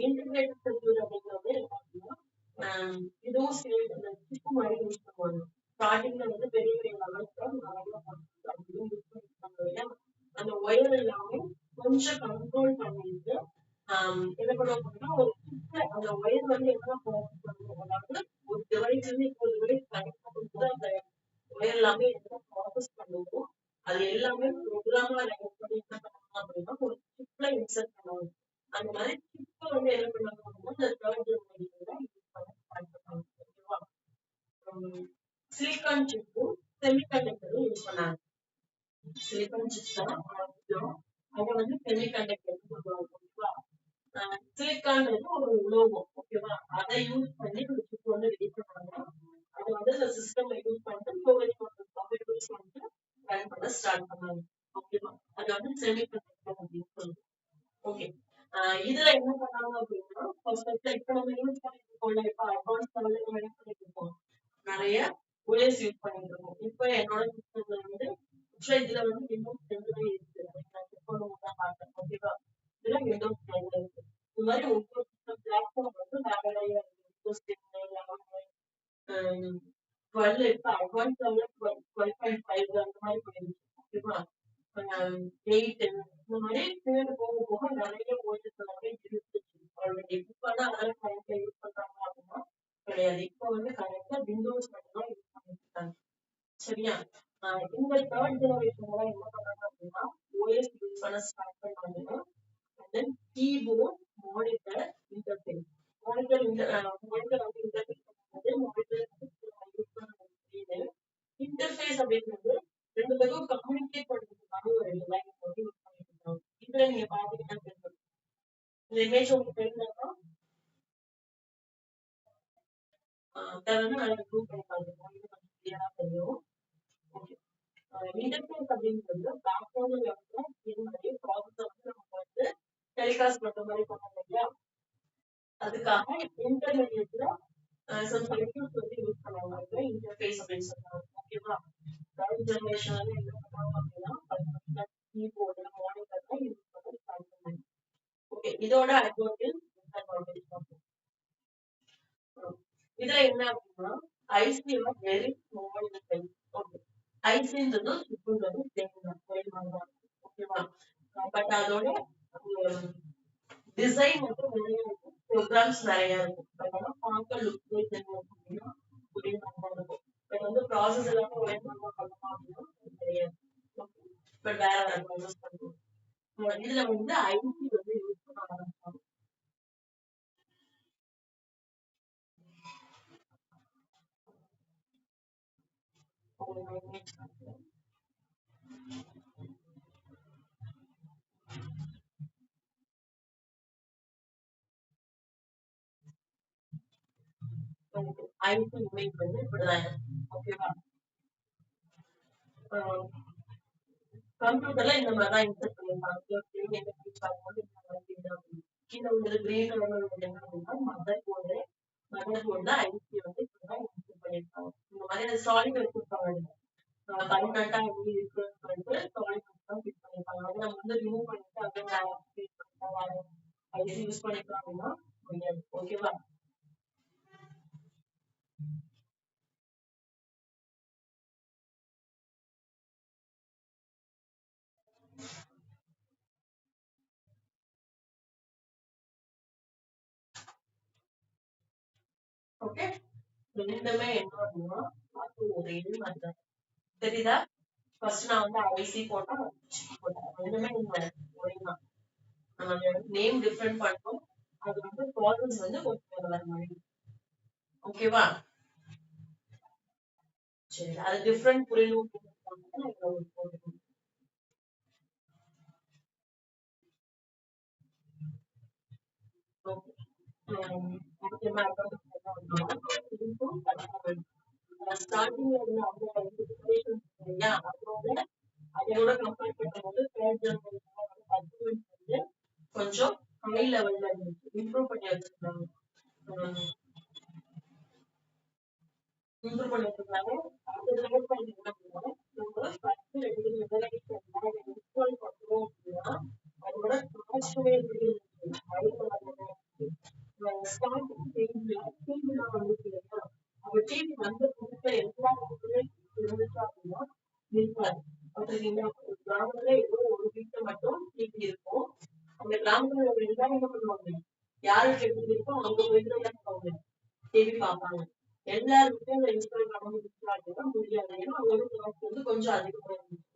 இன்டகிரேட்டட் சர்க்யூட் அப்படிங்கிறது என்ன அப்படின்னா இதுவும் சேம் அந்த சிப்பு மாதிரி யூஸ் பண்ணுவாங்க. ஸ்டார்டிங்ல வந்து பெரிய பெரிய அப்படின்னு யூஸ் பண்ணிருக்காங்க இல்லையா? அந்த ஒயர் எல்லாமே கொஞ்சம் கண்ட்ரோல் பண்ணிட்டு என்ன பண்ணுவோம் அப்படின்னா ஒரு சிப்ல அந்த ஒயர் வந்து என்ன ப்ராசஸ் பண்ணுவோம் அதாவது ஒரு டிவைஸ் வந்து இப்போ டிவைஸ் கனெக்ட் பண்ணும்போது அந்த ஒயர் எல்லாமே என்ன ப்ராசஸ் பண்ணுவோம் அது எல்லாமே ப்ரோக்ராமா ரைட் பண்ணி என்ன பண்ணுவாங்க அப்படின்னா ஒரு சிப்ல இன்சர்ட் பண்ணுவாங்க. அந்த மாதிரி சிப்பை வந்து என்ன பண்ணுவாங்க அப்படின்னா இந்த தேர்ட் ஜெனரேஷன்ல யூஸ் பண்ண ஸ்டார்ட் பண்ணாங்க. ஓகேவா? சிலிக்கான் சிப்பும் செமிகண்டக்டரும் யூஸ் பண்ணாங்க. சிலிக்கான் சிப்ஸ் தான் அதை வந்து செமிகண்டக்டர் சொல்லுவாங்க. ஓகேவா? சிலிக்கான்றது ஒரு உலோகம். ஓகேவா? அதை யூஸ் பண்ணி ஒரு சிப் வந்து ரெடி பண்ணாங்க. அது வந்து இந்த சிஸ்டம்ல யூஸ் பண்ணிட்டு ஸ்டோரேஜ் சாஃப்ட்வேர் யூஸ் பண்ணிட்டு ரன் பண்ண ஸ்டார்ட் பண்ணாங்க. ஓகேவா? அது வந்து செமி கண்டக்டர் அப்படின்னு சொல்லுவோம். ஓகே. இதுல என்ன பண்ணாங்க அப்படின்னா ஃபர்ஸ்ட் இப்ப நம்ம யூஸ் பண்ணிட்டு இருக்கோம்ல, இப்ப அட்வான்ஸ் லெவல்ல நம்ம யூஸ் பண்ணிட்டு இருக்கோம், நிறைய OS யூஸ் பண்ணிட்டு இருக்கோம். இப்ப என்னோட சிஸ்டம்ல வந்து ஆக்சுவலா இதுல வந்து விண்டோஸ் 10 தான் இருக்கு. நான் செக் பண்ணும்போது தான் பார்த்தேன். ஓகேவா? இதுல விண்டோஸ் 10 இருக்கு. இந்த மாதிரி ஒவ்வொரு சிஸ்டம் பிளாட்ஃபார்ம் வந்து வேற வேறையா இருக்கு. விண்டோஸ் 10, 11, 12 இப்ப அட்வான்ஸ் லெவல்ல 12.5 அந்த மாதிரி போயிருக்கு. ஓகேவா? 8 இந்த மாதிரி பேர் போக போக நிறைய ஓஎஸ் எல்லாமே இருந்துச்சு ஆல்ரெடி. இப்ப ஆனா அதெல்லாம் கரெக்டா யூஸ் பண்றாங்க அப்படின்னா கிடையாது. இப்ப வந்து கரெக்டா விண்டோஸ் மட்டும் தான் யூஸ் பண்ணிட்டு இருக்காங்க. சரியா? இந்த தேர்ட் ஜெனரேஷன்ல என்ன பண்ணாங்க அப்படின்னா ஓஎஸ் யூஸ் பண்ண ஸ்டார்ட் பண்ணாங்க. And then keyboard, monitor, interface. Monitor வந்து இன்டர்ஃபேஸ் பண்ணும்போது மானிட்டர் யூஸ் பண்ண இன்டர்ஃபேஸ் அப்படிங்கிறது ரெண்டு பேரும் கம்யூனிகேட் பண்றதுக்காக ஒரு லைன் வந்து யூஸ் பண்ணிட்டு இருக்காங்க. இதுல நீங்க பாத்தீங்கன்னா தெரியும். இந்த இமேஜ் உங்களுக்கு தெரிஞ்சா தேவைன்னா நல்லா ப்ரூவ் பண்ணி பாருங்க. இது கொஞ்சம் கிளியரா தெரியும். ஓகே. இன்டர்ஃபேஸ் அப்படிங்கிறது பேக்ரவுண்ட்ல வந்து ப்ராசஸர் வந்து நம்ம வந்து டெலிகாஸ்ட் பண்ற மாதிரி பண்ணாங்க இல்லையா? அதுக்காக இன்டர்மீடியட்ல சம் சர்க்யூட்ஸ் வந்து யூஸ் பண்ணுவாங்க. இன்டர்ஃபேஸ் அப்படின்னு சொல்றாங்க. ஓகேவா? தேர்ட் ஜெனரேஷன்ல என்ன பண்ணுவாங்க அப்படின்னா கீபோர்டு, மானிட்டர் தான் யூஸ் பண்ண ஸ்டார்ட் பண்ணாங்க. ஓகே. இதோட அட்வான்டேஜ் டிஸ்அட்வான்டேஜ் பார்ப்போம். இதுல என்ன அப்படின்னா ஐசியோட வெரி ஸ்மால் சைஸ். ஓகே. ஐசின்றது சிப்புன்றது சேம் தான். ஓகேவா? பட் அதோட டிசைன் வந்து நிறைய இருக்கும், ப்ரோக்ராம்ஸ் நிறைய இருக்கும். பட் ஆனா பார்க்க லுக் வைஸ் என்ன அப்படின்னா ஒரே மாதிரி தான் இருக்கும். பட் வந்து ப்ராசஸ் எல்லாமே ஒரே மாதிரி தான் பண்ணலாம் அப்படின்னா கிடையாது. பட் வேற வேற ப்ராசஸ் பண்ணுவோம். இதுல வந்து ஐசி வந்து யூஸ் பண்ண ஆரம்பிச்சாங்க. ஐசி இமேஜ் வந்து இப்படிதான் இருக்கும். ஓகேவா? கம்ப்யூட்டர்ல இந்த மாதிரி தான் இன்சர்ட் பண்ணிருப்பாங்க. கீழே வந்து கிரீன் கலர்ல உள்ளது என்ன அப்படின்னா மதர் போர்டு. மதர் போர்டுல ஐசி வந்து இப்படிதான் இன்சர்ட் பண்ணிருப்பாங்க. இந்த மாதிரி அந்த சாலிட் வச்சிருப்பாங்க. பர்மனண்டா எப்படி இருக்குன்னு சொல்லிட்டு சாலிட் தான் ஃபிட் பண்ணிருப்பாங்க. அதை நம்ம வந்து ரிமூவ் பண்ணிட்டு அப்படியே ஐசி யூஸ் பண்ணிக்கலாம் அப்படின்னா முடியாது. ஓகேவா? ஓகே. ரெண்டுமே என்ன அப்படின்னா அது ஒரே மாதிரி தான். தெரியுதா? ஃபர்ஸ்ட் நான் வந்து ஐசி போட்டா ரெண்டுமே ஒரே தான். நம்ம நேம் டிஃபரெண்ட் பண்ணோம். அது வந்து ப்ராசஸ் வந்து கொஞ்சம் வேற மாதிரி. ஓகேவா? சரி, அது டிஃபரெண்ட் புரியணும். ஸ்டார்டிங்ல இருந்த அந்த அதோட கம்பேர் பண்ணும்போது தேர்ட் ஜெனரேஷன் வந்து கொஞ்சம் ஹை லெவல்ல இருந்துச்சு. இம்ப்ரூவ் பண்ணி வச்சிருந்தாங்க. இம்ப்ரூவ் பண்ணி வச்சிருந்தாங்க. அது ரிலேட் பண்ணி என்ன பண்ணுவாங்க, நம்ம ஃபர்ஸ்ட் ரெண்டு ஜெனரேஷன் இன்ஸ்டால் பண்றோம் அப்படின்னா அதோட காஸ்ட்மே எப்படி இருந்துச்சு, ஹை லெவல்ல ஸ்டார்டிங் ஸ்டேஜ்ல டிவிலாம் வந்துச்சு இல்லையா? அப்ப டிவி வந்த புதுசுல எல்லா இடத்துலயுமே இருந்துச்சா அப்படின்னா இருக்காது. பாத்துருக்கீங்களா? கிராமத்துல ஏதோ ஒரு வீட்டுல மட்டும் டிவி இருக்கும். அந்த கிராமத்துல எல்லாரும் என்ன பண்ணுவாங்க, யாருக்கு எப்படி இருக்கோ அவங்க போயிட்டு இருப்பாங்க, டிவி பார்ப்பாங்க. எல்லாருக்கும் அந்த இன்ஸ்டால் பண்ண முடியுமா அப்படின்னா முடியாது. ஏன்னா அவங்களோட காஸ்ட் வந்து கொஞ்சம் அதிகமா இருந்துச்சு.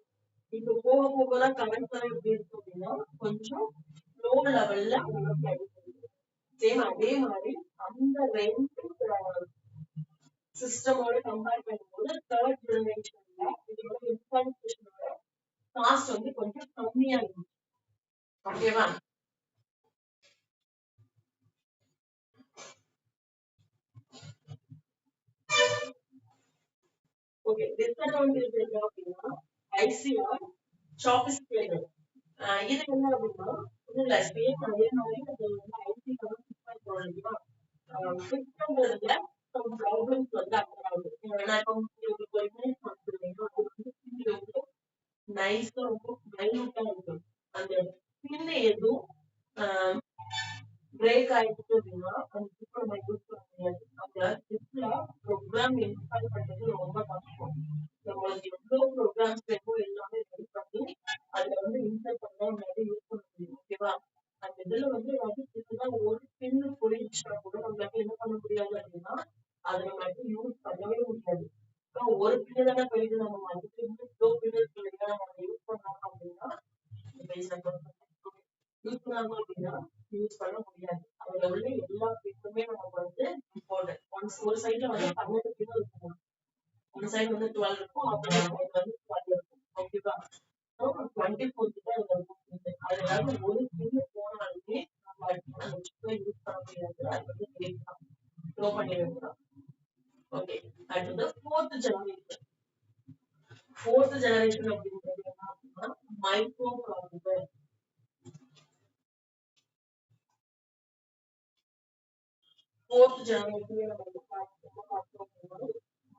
இப்ப போக போகதான் கரண்ட் எல்லாம் எப்படி இருக்கு அப்படின்னா கொஞ்சம் லோ லெவல்ல சேம் அதே மாதிரி அந்த ரெண்ட் சிஸ்டமோட கம்பேர் பண்ணும்போது தேர்ட் ஜெனரேஷன்ல இதோட இன்ஸ்டாலேஷனோட காஸ்ட் வந்து கொஞ்சம் கம்மியா இருக்கும். ஓகேவா? ஓகே, டிஸ்அட்வான்டேஜ் என்ன அப்படின்னா ஐசிஆர் சாபிஸ்டிகேட்டட். இது என்ன அப்படின்னா இல்ல சேம் அதே மாதிரி அது வந்து ஐசி வந்து ஃபிட் பண்றோம் இல்லையா, ஃபிட் பண்றதுல some ப்ராப்ளம்ஸ் வந்து அக்கர் ஆகுது. நான் இப்போ உங்களுக்கு ஒரு இமேஜ் கொடுத்துருக்கேன், அது வந்து கீழே வந்து நைஸா இருக்கும், மைனூட்டா இருக்கும். அந்த பின் எதுவும் பிரேக் ஆயிடுச்சு அப்படின்னா அந்த சிப்பை நம்ம யூஸ் பண்ண முடியாது. அந்த சிப்ல ப்ரோக்ராம் இன்ஸ்டால் பண்றது ரொம்ப கஷ்டம். நம்மளுக்கு எவ்வளவு ப்ரோக்ராம்ஸ் வேணுமோ எல்லாமே ரெடி பண்ணி அதுல வந்து இன்ஸ்டால் பண்ணா நம்மளால யூஸ் பண்ண முடியும். ஓகேவா, அந்த இதுல வந்து ஏதாவது சின்னதா ஒரு பின்னு போயிடுச்சுன்னா கூட நம்மளால என்ன பண்ண முடியாது அப்படின்னா அதை நம்மளால யூஸ் பண்ணவே முடியாது. ஒரு பின்னு தானே போயிட்டு நம்ம அதுக்கு இவ்வளோ பின்னு இல்லையா நம்ம யூஸ் பண்ணலாம் அப்படின்னா யூஸ் பண்ணாம அப்படின்னா யூஸ் பண்ண முடியாது. அதுல உள்ள எல்லா பின்னுமே நமக்கு வந்து இம்பார்ட்டன்ட். ஒன்ஸ் ஒரு சைட்ல வந்து 12 பின் இருக்கும், ஒரு சைடு வந்து 12 இருக்கும், அப்புறம் சைடு வந்து 12 இருக்கும். ஓகேவா, 24 கிட்ட அதுல இருக்கும். அதனால ஒரு பின்னு போனாலுமே நம்ம அந்த சிப்பை யூஸ் பண்ண முடியாது. அது வந்து வேஸ்ட் தான், த்ரோ பண்ணி வைக்கலாம். ஓகே, அடுத்தது ஃபோர்த் ஜெனரேஷன். ஃபோர்த் ஜெனரேஷன் அப்படின்றது என்ன அப்படின்னா மைக்ரோ ப்ராசஸர். ஃபோர்த் ஜெனரேஷன்ல நம்ம பார்த்தோம் அப்படின்னா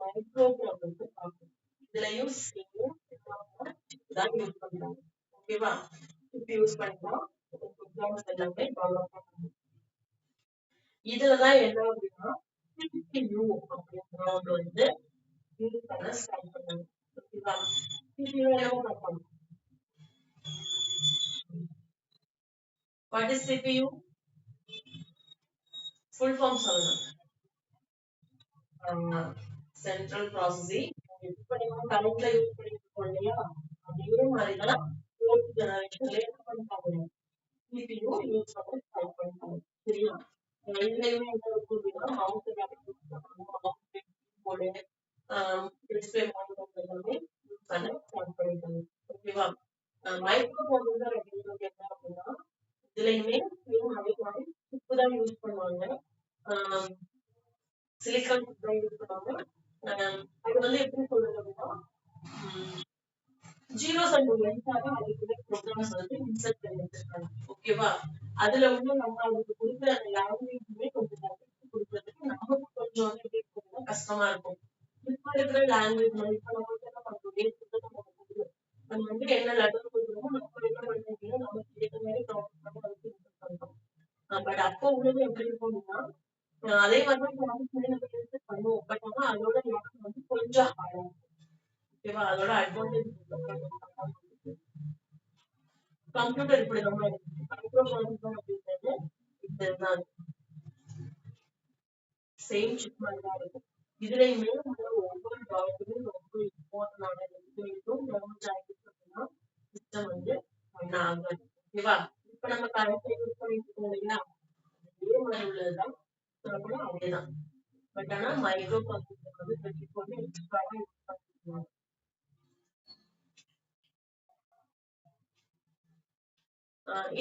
மைக்ரோ ப்ராசஸர் பார்க்கணும். இதுலயும் சேம் தான் யூஸ் பண்றாங்க. ஓகேவா, இப்போ யூஸ் பண்ணா ப்ரோக்ராம்ஸ் எல்லாமே டெவலப் பண்ணணும். இதுலதான் என்ன அப்படின்னா CPU அப்படிங்கிற ஒன்று வந்து யூஸ் பண்ண ஸ்டார்ட் பண்ணாங்க. ஓகேவா, CPU என்ன பார்க்கணும். What is CPU? Full form சொல்லுங்க. Central processing. இப்போ நம்ம கரண்ட்ல யூஸ் பண்ணிட்டு இருக்கோம் இல்லையா, அதே மாதிரிதான் ஃபோர்த் ஜெனரேஷன்ல என்ன பண்ணிட்டாங்க, CPU யூஸ் பண்ண ஸ்டார்ட் பண்ணிட்டாங்க. சரியா, இதுலயுமே என்ன இருக்கும் அப்படின்னா மவுஸ் போர்டு, டிஸ்பிளே மானிட்டர் எல்லாமே யூஸ் பண்ண ஸ்டார்ட் பண்ணிட்டாங்க. ஓகேவா, மைக்ரோ ப்ராசஸர் அப்படின்றது என்ன அப்படின்னா இதுலயுமே சேம் அதே மாதிரி சிப்பு தான் யூஸ் பண்ணுவாங்க, சிலிக்கான் சிப் தான் யூஸ் பண்ணுவாங்க. அது வந்து எப்படி சொல்றது அப்படின்னா ஜீரோஸ் அண்ட் ஒன்ஸாக அதுக்குள்ள ப்ரோக்ராம்ஸ் வந்து இன்சர்ட் பண்ணி வச்சிருக்காங்க. ஓகேவா, அதுல வந்து நம்ம அதுக்கு கொடுக்குற அந்த லாங்குவேஜுமே கொஞ்சம் கொடுக்கறதுக்கு நமக்கு கொஞ்சம் வந்து எப்படி இருக்கும்னா கஷ்டமா இருக்கும். இப்ப இருக்கிற லாங்குவேஜ் மாதிரி இப்ப நமக்கு என்ன பண்றோம், நம்ம வந்து என்ன லெட்டர் கொடுக்குறோமோ நம்ம என்ன பண்றோம் நமக்கு ஏற்ற மாதிரி ப்ராசஸ் பண்ணி அதுக்கு இன்சர்ட் பண்றோம். பட் அப்போ உள்ளது எப்படி இருக்கும் அப்படின்னா அதே மாதிரிதான் ப்ராசஸ் பண்ணுவோம். பட் ஆனா அதோட லாபம் வந்து கொஞ்சம் ஹார்டா. ஓகேவா, அதோட அட்வான்டேஜ் கம்ப்யூட்டர் இப்படி நம்ம மைக்ரோ ப்ராசஸர் அப்படின்றது இதுதான் சேம் சிப் மாதிரி தான் இருக்கும். இதுலயுமே ஒவ்வொரு டாக்குமே ரொம்ப இம்பார்ட்டன்டான இதுவும் கவர்மெண்ட் ஆகிடுச்சு அப்படின்னா சிஸ்டம் வந்து பண்ண ஆகாது. ஓகேவா, இப்ப நம்ம கரண்ட் யூஸ் பண்ணிட்டு இருக்கோம் இல்லையா, அதே மாதிரி உள்ளதுதான் சொல்லப்போனா அதேதான். பட் ஆனா மைக்ரோ ப்ராசஸர் வந்து 24 எக்ஸ்ட்ராவா யூஸ் பண்ணிருக்காங்க.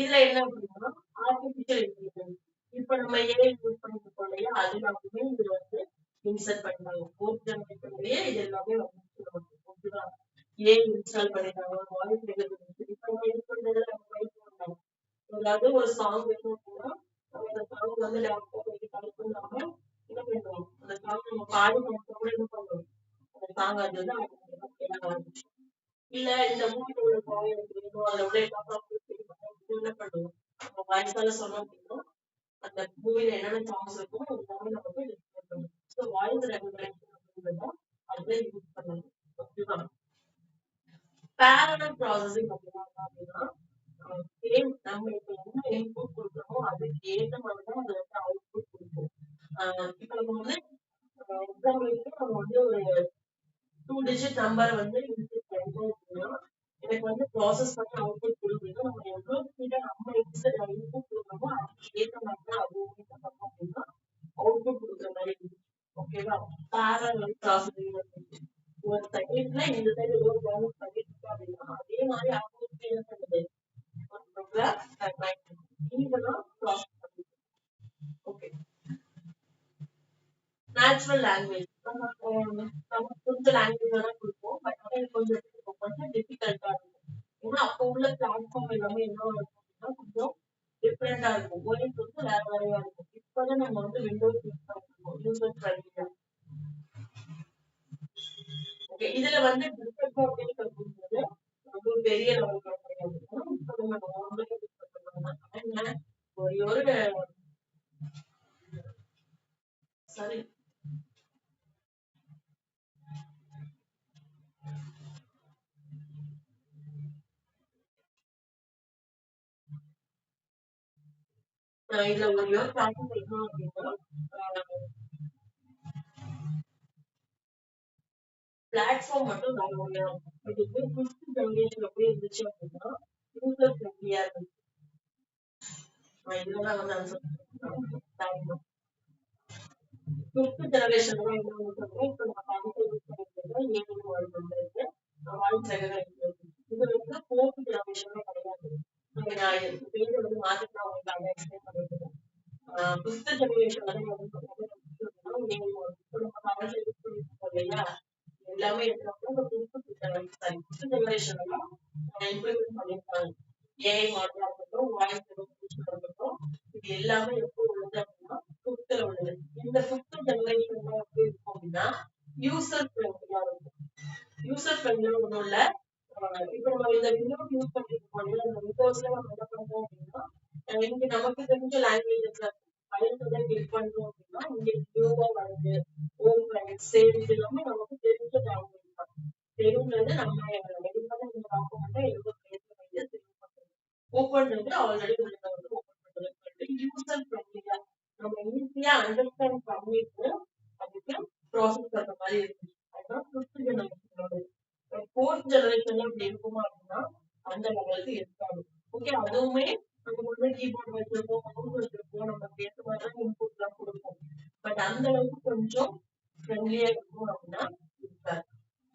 இதுல என்ன அப்படின்னா ஆர்டிபிஷியல் இன்டெலிஜென்ஸ். இப்ப நம்ம ஏஐ யூஸ் பண்ணிட்டு இருக்கோம் இல்லையா, அது எல்லாமே இதுல வந்து இன்சர்ட் பண்ணிட்டாங்க. ஃபோர்த் ஜெனரேஷன்லயே இது எல்லாமே வந்து ஓகேவா, ஏஐ இன்ஸ்டால் பண்ணிட்டாங்க, வாய்ஸ் ரெகக்னிஷன். இப்ப நம்ம யூஸ் பண்றதுல நம்ம வாய்ஸ் பண்ணலாம். ஏதாவது ஒரு சாங் வேணும் அப்படின்னா நம்ம அந்த சாங் வந்து லேப்டாப் போய் டைப் பண்ணாம என்ன பண்ணுவோம், அந்த சாங் நம்ம பாடி முடிச்ச கூட என்ன பண்ணுவோம், அந்த சாங் அது வந்து ஆட்டோமேட்டிக்கா கேட்க ஆரம்பிச்சு. இல்ல இந்த மூவில உள்ள சாங் எனக்கு வேணும், அதுல உள்ள எல்லா சாங்ஸும் என்ன பண்ணுவோம், நம்ம வாய்ஸால சொன்னோம் அப்படின்னா அந்த மூவில என்னென்ன சாங்ஸ் இருக்கோ எல்லாமே நமக்கு டிஸ்பிளே பண்ணும். ஸோ வாய்ஸ் ரெகக்னிஷன் அப்படின்றத அதுல யூஸ் பண்ணணும். ஓகேவா, parallel processing அப்படின்னா சேம் நம்ம இப்ப என்ன இன்புட் கொடுக்குறோமோ அதுக்கு ஏற்ற மாதிரி தான் அது வந்து அவுட்புட் கொடுக்கும். இப்ப நம்ம வந்து எக்ஸாம்பிளுக்கு நம்ம வந்து ஒரு 2 டிஜிட் நம்பர் வந்து இன்புட் பண்றோம் அப்படின்னா எனக்கு வந்து ப்ராசஸ் பண்ணி அவுட்புட் கொடுக்குறது நம்ம எவ்வளவு ஸ்பீடா நம்ம இன்புட் கொடுக்குறோமோ அதுக்கு ஏற்ற மாதிரி தான் அது என்ன பண்ணோம் அப்படின்னா அவுட்புட் கொடுக்குற மாதிரி இருக்கு. ஓகேவா, parallel processing ஒரு செகண்ட்ல இந்த சைடு ஏதோ ப்ராசஸ் பண்ணிட்டு இருக்கோம் அப்படின்னா அதே மாதிரி அவுட்புட் என்ன பண்ணுது ஒரு ப்ரோக்ராம் ரன் ஆயிட்டு இருக்கு. இதெல்லாம் ப்ராசஸ் பண்ணுது. ஓகே, நேச்சுரல் லாங்குவேஜ் நமக்கு புரிஞ்ச கொஞ்சம் லாங்குவேஜ் தான் கொடுப்போம். பட் ஆனா இது கொஞ்சம் டிஃபிகல்ட்டா இருக்கும். ஏன்னா அப்போ உள்ள பிளாட்ஃபார்ம் எல்லாமே என்ன இருக்கும்னா கொஞ்சம் டிஃப்ரெண்டா இருக்கும். OS வந்து வேற வேறையா இருக்கும். இப்பதான் நம்ம வந்து விண்டோஸ் யூஸ் பண்ணிருக்கோம். யூசர் ஃப்ரெண்ட்லியா. ஓகே, இதுல வந்து டிஸ்அட்வான்டேஜ் அப்படிங்கிறது ரொம்ப பெரிய லெவல்ல கிடையாது. இப்ப நம்ம நார்மலா டிஸ்கஸ் பண்ணலாம். ஒரே ஒரு சாரி இதுல ஒரே ஒரு ப்ராசஸ் என்ன அப்படின்னா பிளாட்ஃபார்ம் மட்டும் வேற ஒண்ணு. இது வந்து ஃபிஃப்த் ஜெனரேஷன் எப்படி இருந்துச்சு அப்படின்னா யூசர் ஃப்ரெண்ட்லியா இருந்துச்சு. இதெல்லாம் வந்து ஆன்சர் ஃபிஃப்த் ஜெனரேஷன் தான் என்ன சொல்றோம். இப்போ நம்ம படிக்க யூஸ் பண்ணிருக்கிறது ஏஐ வேர்ல்ட் வந்து வாய்ஸ் ரெகனைசேஷன். இது வந்து ஃபோர்த் ஜெனரேஷனே கிடையாது. நான் பேரை வந்து மாத்திட்டு நான் உங்களுக்கு அதை எக்ஸ்பிளைன் பண்ணிருக்கேன். ஃபிஃப்த் ஜெனரேஷன்ல தான் வந்து நம்ம கரண்ட்ல யூஸ் பண்ணிருக்கோம் இல்லையா, எல்லாமே எடுக்கிறப்போ ஃபிஃப்த் ஜெனரேஷன்ல இம்ப்ளிமெண்ட் பண்ணிருக்காங்க. ஏஐ மாடலா இருக்கட்டும், வாய்ஸ் ரெகனைசேஷன் இருக்கட்டும், இது எல்லாமே எப்போ உள்ளது அப்படின்னா ஃபிஃப்த்ல உள்ளது. இந்த ஃபிஃப்த் ஜெனரேஷன்ல எப்படி இருக்கும் அப்படின்னா யூசர் ஃப்ரெண்ட்லியா இருக்கும். யூசர் ஃப்ரெண்ட்லியா ஒன்றும் இல்ல. இப்ப நம்ம இந்த விண்டோஸ் யூஸ் பண்ணிட்டு இருக்கோம் இல்லையா, இந்த விண்டோஸ்ல நம்ம என்ன பண்றோம் அப்படின்னா இங்க நமக்கு தெரிஞ்ச லாங்குவேஜஸ்ல ஃபைல்ஸ் தான் கிளிக் பண்றோம் அப்படின்னா இங்க நியூவா வருது ஓப்பன் சேவ் இது எல்லாமே நமக்கு தெரிஞ்ச லாங்குவேஜ் தான். சேவ்ன்றது நம்ம வெளிப்பாடு இந்த டாக்குமெண்ட்டை எழுத பிளேஸ்ல வந்து சேவ் பண்றது. ஓப்பன்றது ஆல்ரெடி உள்ள வந்து ஓப்பன் பண்றது. யூசர் ஃப்ரெண்ட்லியா நம்ம ஈஸியா அண்டர்ஸ்டாண்ட் பண்ணிட்டு அதுக்கு ப்ராசஸ் பண்ற மாதிரி இருக்கு. அதுதான் ஃபிஃப்த் ஜெனரேஷன். ஃபோர்த் ஜெனரேஷன்ல இப்படி இருக்குமா அப்படின்னா அந்த லெவலுக்கு இருக்காது. ஓகே, அதுவுமே நம்ம வந்து கீபோர்ட் வச்சிருப்போம், மவுஸ் வச்சிருப்போம், நமக்கு ஏற்ற மாதிரி தான் இன்புட் எல்லாம் கொடுப்போம். பட் அந்த அளவுக்கு கொஞ்சம் ஃப்ரெண்ட்லியா இருக்கும் அப்படின்னா இருக்காது.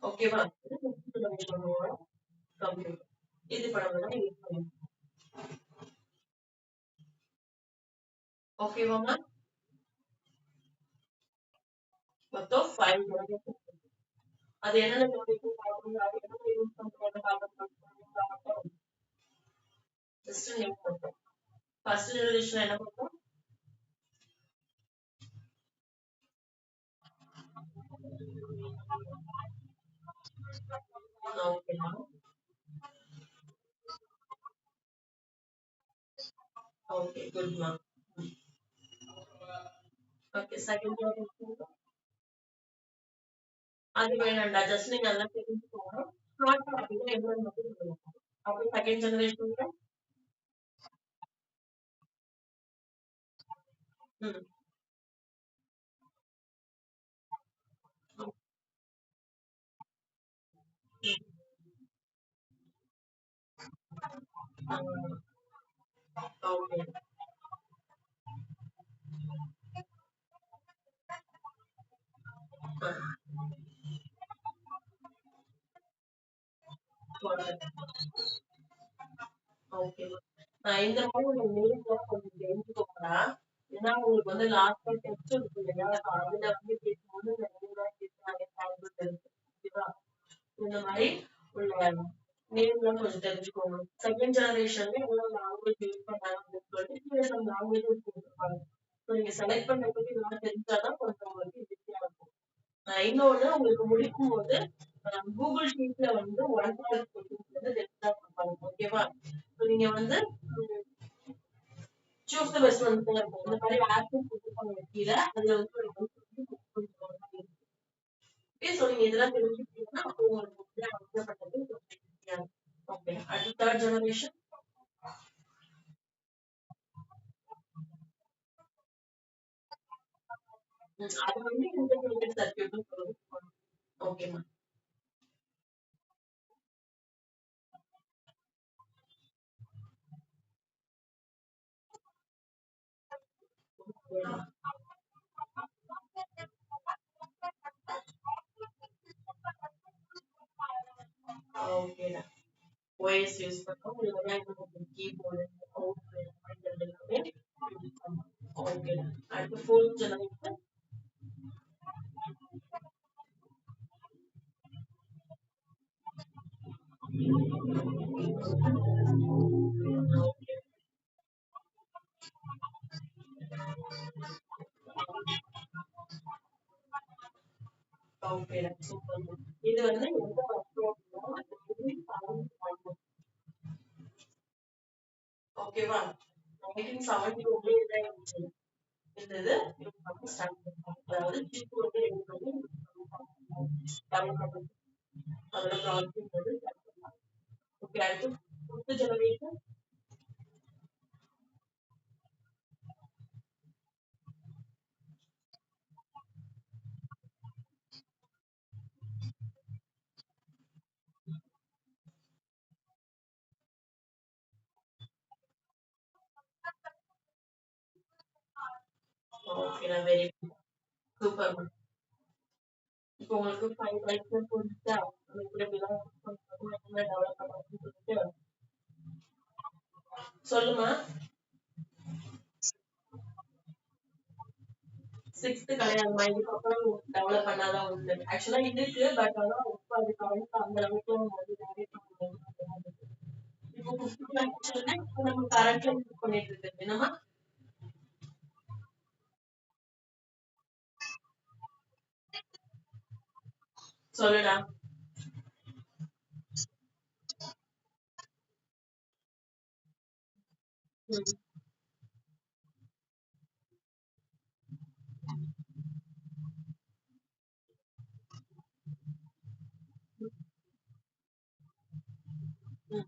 ஓகேவா, இது ஃபிஃப்த் ஜெனரேஷனோட கம்ப்யூட்டர். இது இப்ப நம்ம தான் யூஸ் பண்ணிருக்கோம். ஓகேவா மேம்? மொத்தம் 5 ஜெனரேஷன். அது என்னென்ன ஜெனரேஷன் பார்க்கணும், அது என்னென்ன யூஸ் பண்றோம்னு பார்க்கணும். ஜஸ்ட் நேம் பண்றோம். ஃபர்ஸ்ட் ஜெனரேஷன் என்ன பண்றோம்? Okay ma'am. Okay, good ma'am. Okay, second generation அது வேணாம்டா, ஜஸ்ட் நீங்க அதெல்லாம் தெரிஞ்சுக்கோங்க. ஸ்மார்ட் அப்படின்னா என்னன்னு மட்டும் சொல்லுங்க. அப்படி செகண்ட் ஜெனரேஷன்ல ம் ஓகே ஓகே. இந்த மாதிரி உங்க நேம்ல கொஞ்சம் தெரிஞ்சுக்கோங்கடா. ஏன்னா உங்களுக்கு வந்து லாஸ்டா டெஸ்ட் இருக்கு இல்லையா, அதுல வந்து கேட்கும்போது இந்த நேம்லாம் கேட்கறாங்க சான்சஸ் இருக்கு. ஓகேவா, இந்த மாதிரி உள்ள நேம்லாம் கொஞ்சம் தெரிஞ்சுக்கோங்க. செகண்ட் ஜெனரேஷன்ல எவ்வளவு லாங்குவேஜ் யூஸ் பண்ணாங்க அப்படின்னு சொல்லிட்டு கீழே நம்ம லாங்குவேஜஸ் கொடுத்துருப்பாங்க. ஸோ நீங்க செலக்ட் பண்றதுக்கு இதெல்லாம் தெரிஞ்சாதான் கொஞ்சம் உங்களுக்கு ஈஸியா இருக்கும். இன்னொன்னு உங்களுக்கு முடிக்கும் போது கூகுள் ஷீட்ல வந்து ஒன் மார்க் கொஸ்டின்ஸ் வந்து டெஸ்டா கொடுப்பாங்க. ஓகேவா, நீங்க வந்து சூஸ் த பெஸ்ட் வந்து இருக்கும். இந்த மாதிரி ஆப்ஷன் கொடுத்துருப்பாங்க கீழே, அதுல வந்து ஒரு ஓகே. ஸோ நீங்க இதெல்லாம் தெரிஞ்சுக்கிட்டீங்கன்னா அப்போ உங்களுக்கு வந்து அவசரப்பட்டது கொஞ்சம் ஈஸியா இருக்கும். ஓகே, அடுத்து தேர்ட் ஜெனரேஷன். அது வந்து இன்டெகிரேட்டட் சர்க்யூட்னு சொல்லுவாங்க. ஓகேமா. ஓகேடா, ஓஎஸ் யூஸ் பண்றோம். உங்களுக்கு கீபோர்டு மவுஸ் எல்லாமே. ஓகேடா, அடுத்து ஃபோர்த் ஜெனரேஷன். Okay super. இது வந்து எந்த வருஷம் அப்படின்னா ஓகேவா 1970 தான் இருந்துச்சு. இருந்தது இவங்க ஸ்டார்ட் பண்ணாங்க. அதாவது ஜீப்பு வந்து ரெடி பண்ணி டெவலப் அதோட ப்ராஜெக்ட் வந்து start பண்ணாங்க. ஓகே அடுத்து fifth generation. Okay very super. இப்போ உங்களுக்கு 5 லைசன்ஸ் புரிஞ்சா எப்படி எப்படிலாம் டெவலப் பண்ணணும்னு சொல்லிட்டு சொல்லுமா. சிக்ஸ்த் கிடையாதுமா, இதுக்கப்புறம் டெவலப் பண்ணாதான் உண்டு. ஆக்சுவலா இருக்கு பட் ஆனா இப்போ அது கரண்ட் அந்த அளவுக்கு வந்து டெவலப் பண்ண முடியாது. இப்போ ஃபிஃப்த் ஆக்சுவலா இப்போ நம்ம கரண்ட்ல யூஸ் பண்ணிட்டு இருக்கு என்னமா சொல்லுடா. ம், ம்.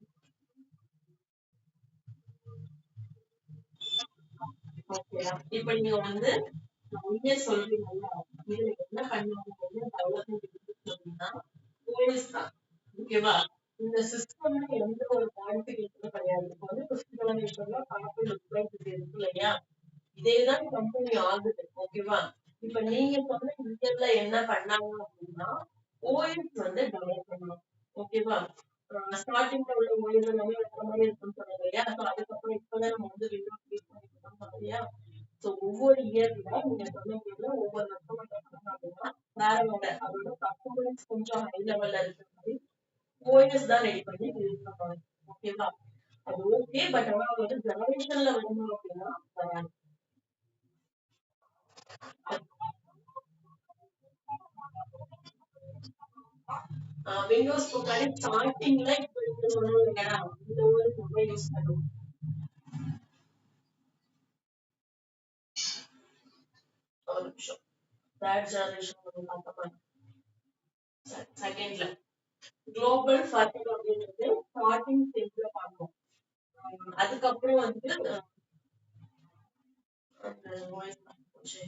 ஓகேடா. இப்ப நீங்க வந்து நீங்க சொல்றீங்கல்ல, இதுல என்ன பண்ணாங்க என்ன டெவலப்மெண்ட் அப்படின்னா ஓஎஸ் தான். ஓகேவா. இந்த சிஸ்டம்ல எந்த ஒரு மாடிஃபிகேஷனும் கிடையாது. இப்போ வந்து ஃபிஃப்த் ஜெனரேஷன்ல ஆப்பிள் இருக்கு இல்லையா, இதேதான் கம்பெனி ஆகுது. ஓகேவா. இப்ப நீங்க சொன்ன இன்டர்ல என்ன பண்ணாங்க அப்படின்னா ஓஎஸ் வந்து டெவலப் பண்ணணும். ஓகேவா. ஸ்டார்டிங்ல உள்ள ஓஎஸ் எல்லாமே வேற மாதிரி இருக்குன்னு சொன்னாங்க இல்லையா, ஸோ அதுக்கப்புறம் இப்பதான் நம்ம வந்து விண்டோஸ் யூஸ் பண்ணிட்டு இருக்கோம் சொன்னோம் இல்லையா. ஸோ ஒவ்வொரு இயர்ல நீங்க சொன்ன இயர்ல ஒவ்வொரு வருஷம் என்ன பண்ணணும் அப்படின்னா வேற வேற அதோட பர்ஃபார்மன்ஸ் கொஞ்சம் ஹை லெவல்ல இருக்கிற மாதிரி ஓஎஸ் தான் ரெடி பண்ணி ரிலீஸ் பண்ணுவாங்க. ஓகேவா. அது ஓகே பட் ஆனா வந்து ஜெனரேஷன்ல வரணும் அப்படின்னா வராது. விண்டோஸ் போட்டாலே ஸ்டார்டிங்ல இப்ப நீங்க சொன்னீங்கன்னா இந்த ஒரு மொபைல் யூஸ் பண்ணுவோம். ஒரு நிமிஷம். தேர்ட் ஜெனரேஷன் பார்த்தோமா செகண்ட்ல குளோபல் ஃபர்டிங் அப்படின்றது ஸ்டார்டிங் ஸ்டேஜ்ல பார்ப்போம். அதுக்கப்புறம் வந்து அந்த வாய்ஸ் போச்சு.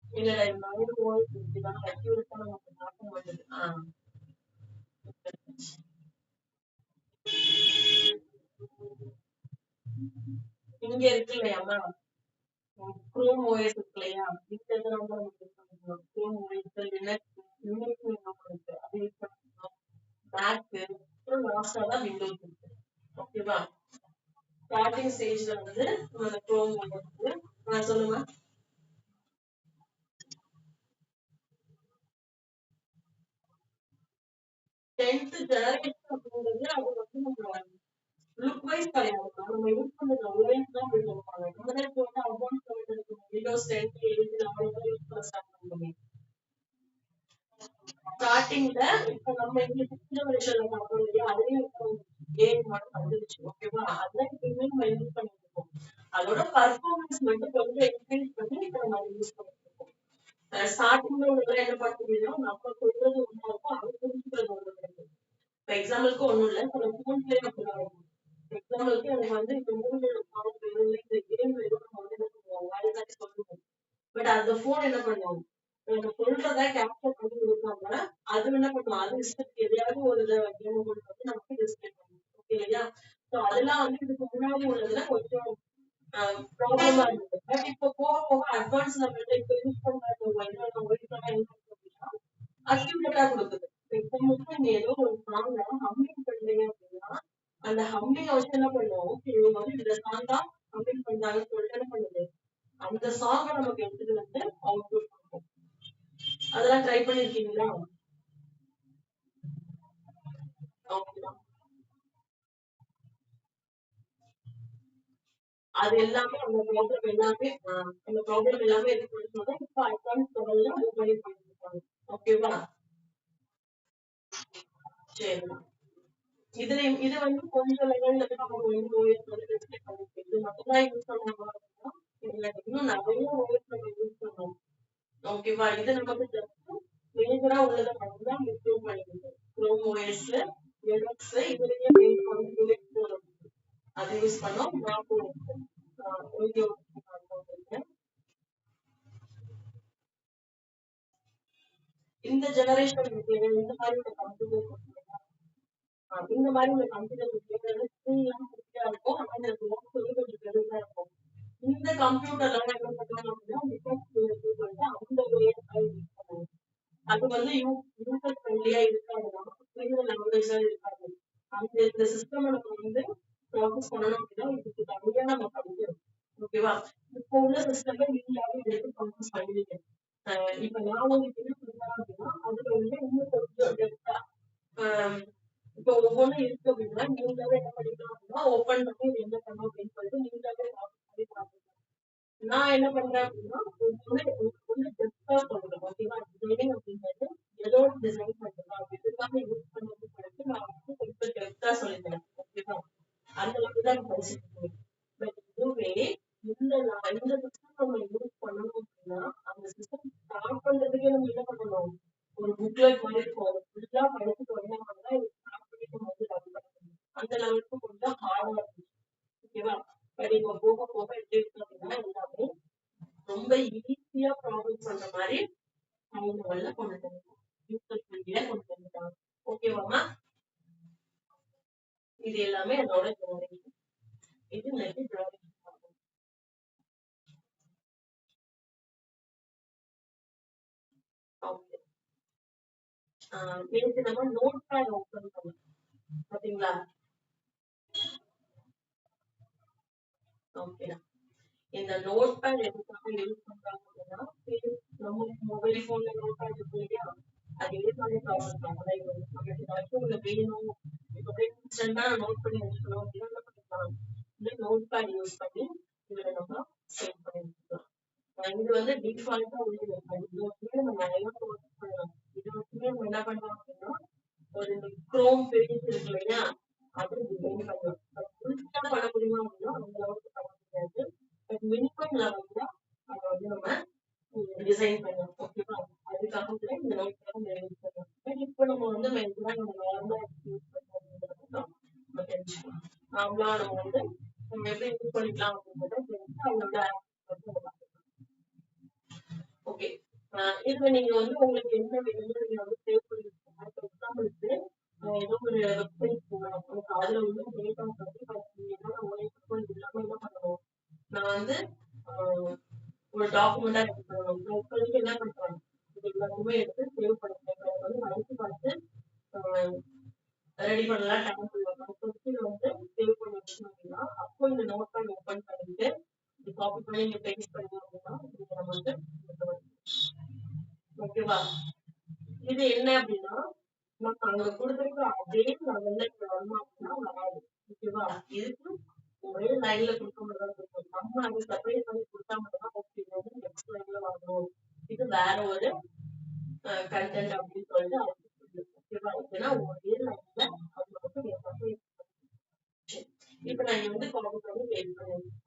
இல்ல இல்ல இந்த வாய்ஸ் இப்படிதான் அக்யூரேட்டா நமக்கு பார்க்க மாட்டேது. இங்க இருக்கு இல்லையாமா குரோம் ஓஎஸ் இருக்கு இல்லையா, இந்த இதெல்லாம் தான் நம்ம யூஸ் பண்ணிக்கணும். குரோம் ஓஎஸ் லினக்ஸ் யூனிக்ஸ் இருக்கு அது யூஸ் பண்ணிக்கணும். மேக் அப்புறம் லாஸ்டா தான் விண்டோஸ் இருக்கு. ஓகேவா. ஸ்டார்டிங் ஸ்டேஜ்ல வந்து அந்த குரோம் ஓஎஸ் நான் சொல்லுங்க. 10th ஜெனரேஷன் அப்படிங்கிறது அது வந்து நம்ம லுக் வைஸ் கிடையாது. நம்ம யூஸ் பண்ற ஓஎஸ் தான் அப்படி சொல்லுவாங்க. நம்ம தான் இப்போ வந்து அட்வான்ஸ் பண்ணிட்டு விண்டோஸ் 10 8 11 யூஸ் பண்ண ஸ்டார்ட் பண்ணுவோம். ஸ்டார்டிங்ல இப்ப நம்ம இங்க 6th ஜெனரேஷன்ல பார்ப்போம் இல்லையா, அதுலயும் இப்போ ஏஐ மாடல் வந்துருச்சு. ஓகேவா. அதெல்லாம் இப்பயுமே நம்ம யூஸ் பண்ணிட்டு இருக்கோம். அதோட பர்ஃபார்மன்ஸ் மட்டும் கொஞ்சம் இன்க்ரீஸ் பண்ணி இப்ப நம்ம அதை யூஸ் பண்ணிருக்கோம். ஸ்டார்டிங்ல உள்ளதெல்லாம் என்ன பண்ண முடியும், நம்ம சொல்றது ஒண்ணா இருக்கும், அது புரிஞ்சுக்கிறது ஒண்ணு இருக்கு. இப்ப எக்ஸாம்பிளுக்கு ஒண்ணும் இல்ல, சில ஃபோன்லயே அப்படிதான் இருக்கும். எக்ஸாம்பிளுக்கு எனக்கு வந்து இந்த மூணு சாங் வேணும், இந்த கேம் வேணும், நம்ம வந்து என்ன பண்ணுவோம், வாயிலாட்டி சொல்லுவோம். பட் அந்த போன் என்ன பண்ணும், நம்ம சொல்றத கேப்சர் பண்ணி கொடுக்காம அது என்ன பண்ணும், அது இஷ்டத்துக்கு எதையாவது ஒரு கேம் கொண்டு வந்து நமக்கு டிஸ்பிளே பண்ணும். ஓகே இல்லையா? ஸோ அதெல்லாம் வந்து இதுக்கு முன்னாடி உள்ளதுல கொஞ்சம் ப்ராப்ளமா இருந்தது. பட் இப்போ போக போக அட்வான்ஸ் லெவல்ல இப்போ யூஸ் பண்ற மொபைல் அப்படின்னா அக்யூரேட்டா கொடுக்குது. எக்ஸாம்பிளுக்கு நீங்க ஏதோ ஒரு சாங் ஹம்மிங் பண்றீங்க அப்படின்னா அந்த ஹம்மிங் வச்சு என்ன பண்ணுவோம், ஓகே இவங்க வந்து இந்த சாங் தான் ஹம்மிங் பண்றாங்கன்னு சொல்லிட்டு என்ன பண்ணுது, அந்த சாங்க நமக்கு எடுத்துட்டு வந்து அவுட்புட் பண்ணுவோம். அதெல்லாம் ட்ரை பண்ணிருக்கீங்களா? ஓகேதான். அது எல்லாமே அந்த ப்ராப்ளம் எல்லாமே எது கொடுத்தோம்னா இப்போ அட்வான்ஸ் லெவல்ல அது பண்ணி பண்ணிருக்காங்க. ஓகேவா? சரிண்ணா. இது வந்து கொஞ்சம் லெவல்ல இருந்து நம்ம வந்து ஓஎஸ் வந்து டிஸ்பிளே பண்ணிருக்கு. இது மட்டும்தான் யூஸ் பண்ணாம அப்படின்னா இல்ல, இன்னும் நிறைய ஓஎஸ் நம்ம யூஸ் பண்ணோம். ஓகேவா? இது நமக்கு ஜஸ்ட் மேஜரா உள்ளதை மட்டும்தான் இம்ப்ரூவ் பண்ணிருக்கு. குரோம் ஓஎஸ், லினக்ஸ், இதுலயே மெயின் வந்து லினக்ஸ் வரும். அது யூஸ் பண்ணோம். மேக் ஓஎஸ், விண்டோஸ் இருக்கேன். இந்த ஜெனரேஷன் இந்த மாதிரி ஒரு கம்ப்யூட்டர் இந்த மாதிரி ஒரு கம்ப்யூட்டர் ஸ்க்ரீன்லாம் குட்டியா இருக்கும், ஆனா இந்த பாக்ஸ் வந்து கொஞ்சம் பெருசா இருக்கும். இந்த கம்ப்யூட்டர்ல என்ன பண்ணுவாங்க அப்படின்னா லினக்ஸ் சொல்லிட்டு அந்த ஓஎஸ் யூஸ் பண்ணுவாங்க. அது வந்து யூசர் ஃப்ரெண்ட்லியா இருக்காது, நமக்கு புரியுற லாங்குவேஜ்ல இருக்காது. அந்த இந்த சிஸ்டம் நம்ம வந்து ப்ராசஸ் பண்ணணும் அப்படின்னா இதுக்கு தனியா நம்ம படிக்கணும். ஓகேவா? இப்போ உள்ள சிஸ்டமே நீங்களாவே எடுத்து ப்ராசஸ் பண்ணுவீங்க. இப்ப நான் உங்களுக்கு என்ன சொல்றேன் அப்படின்னா அதுல வந்து இன்னும் கொஞ்சம் டெப்தா இப்போ ஒவ்வொன்றும் இருக்கு அப்படின்னா நீங்களாவே என்ன பண்ணிக்கலாம் அப்படின்னா ஓப்பன் பண்ணி இது என்ன பண்ணும் அப்படின்னு சொல்லிட்டு நீங்களாவே ப்ராசஸ் பண்ணி பார்த்துக்கலாம். நான் என்ன பண்றேன் அப்படின்னா ஒண்ணு டெப்தா சொல்றேன். ஓகேவா? டிசைனிங் அப்படிங்கிறது ஏதோ ஒரு டிசைன் பண்றதா எதுக்காக யூஸ் பண்றது சொல்லிட்டு நான் வந்து கொஞ்சம் டெப்தா சொல்லித்தரேன். ஓகேவா? அந்த அளவுக்கு தான் படிச்சுட்டு இருக்கேன். பட் இதுவே இந்த சிஸ்டம் நம்ம யூஸ் பண்ணணும் அப்படின்னா அந்த சிஸ்டம் ஸ்டார்ட் பண்றதுக்கே நம்ம என்ன பண்ணணும், ஒரு புக்லெட் மாதிரி இருக்கும், அதை ஃபுல்லா படிச்சுட்டு வந்தா தான் இது ஸ்டார்ட் பண்ணி நம்ம வந்து ரன் பண்ண முடியும். அந்த லெவலுக்கு கொஞ்சம் ஹார்டா இருக்கு. ஓகேவா? பட் இப்போ போக போக எப்படி இருக்கு அப்படின்னா எல்லாமே ரொம்ப ஈஸியா ப்ராப்ளம் பண்ற மாதிரி ஹை லெவல்ல கொண்டு வந்துருக்காங்க, யூசர் ஃப்ரெண்ட்லியா கொண்டு வந்துட்டாங்க. ஓகேவாமா? இது எல்லாமே அதோட ஜெனரேஷன். இது நெக்ஸ்ட் ஜெனரேஷன். ஓகே. நேற்று நம்ம நோட் பேட் ஓபன் பண்ணோம் பாத்தீங்களா? ஓகே. இந்த நோட் பேட் எதுக்காக யூஸ் பண்றாங்க அப்படின்னா நம்ம மொபைல் போன்ல நோட் பேட் இருக்கு இல்லையா, அது எதுக்காக ப்ராசஸ் பண்ணலாம், நமக்கு ஏதாச்சும் ஒண்ணு வேணும் இப்போ இன்ஸ்டன்டா நோட் பண்ணி வச்சுக்கணும் அப்படின்னா என்ன பண்ணிக்கலாம், இந்த நோட் பேட் யூஸ் பண்ணி இதுல நம்ம சேவ் பண்ணி வச்சுக்கலாம். இது வந்து டிஃபால்ட்டா உள்ளது. இது வச்சுமே நம்ம நிறைய ப்ராசஸ் பண்ணலாம். இது வச்சுமே நம்ம என்ன பண்ணலாம் அப்படின்னா ஒரு குரோம் பேஜ் இருக்கு இல்லையா, அது டிசைன் பண்ணலாம். அது ஃபுல்லா பண்ண முடியுமா அப்படின்னா அந்த அளவுக்கு பண்ண முடியாது. பட் மினிமம் லெவல்ல அதை வந்து நம்ம டிசைன் பண்ணலாம். ஓகேவா? அதுக்காக கூட இந்த நோட்காக நம்ம யூஸ் பண்ணலாம். பட் இப்போ நம்ம வந்து மெயினாக நம்ம நார்மலா யூஸ் பண்ணுறோம் நம்ம தெரிஞ்சுக்கலாம். நார்மலா நம்ம வந்து நம்ம எப்படி யூஸ் பண்ணிக்கலாம் அப்படின்றத தெரிஞ்சு அவங்களோட ஓகே. இதுல நீங்க வந்து உங்களுக்கு என்ன வேணும்னு நீங்க வந்து சேவ் பண்ணி வச்சுக்கோங்க. ஃபார் எக்ஸாம்பிளுக்கு ஏதோ ஒரு வெப்சைட் போகணும், உங்களுக்கு அதுல வந்து டேட்டா பத்தி பார்த்தீங்கன்னா ஒரே இல்லாம என்ன பண்ணணும், நான் வந்து ஒரு டாக்குமெண்டா எடுத்து பண்ணணும். நான் இப்போதைக்கு என்ன பண்றேன், இது எல்லாத்தையுமே எடுத்து சேவ் பண்ணிக்கிறேன். அதை வந்து வரைச்சு பார்த்து ரெடி பண்ணலாம் டைம் சொல்லுவாங்க. இப்போதைக்கு இதை வந்து சேவ் பண்ணி வச்சோம் அப்படின்னா அப்போ இந்த நோட் பேட் ஓப்பன் பண்ணிட்டு இது காப்பி பண்ணி நீங்க பேஸ்ட் பண்ணீங்க அப்படின்னா இது நம்ம வந்து ஓகேவா? இது என்ன அப்படின்னா நம்ம அங்க கொடுத்துருக்க அதே லெவல்ல வரணும் அப்படின்னா வராது. ஓகேவா? இதுக்கு ஒரே லைன்ல கொடுக்க மட்டும் இருக்கும். நம்ம அதை செப்பரேட் பண்ணி கொடுத்தா மட்டும்தான் ஓகே வந்து நெக்ஸ்ட் லைன்ல வரணும், இது வேற ஒரு கண்டென்ட் அப்படின்னு சொல்லிட்டு அது ஓகேவா? ஏன்னா ஒரே லைன்ல அது மட்டும் எல்லாமே. இப்ப நான் இங்க வந்து காப்பி பண்ணி பேஸ்ட் பண்ணிருக்கேன்.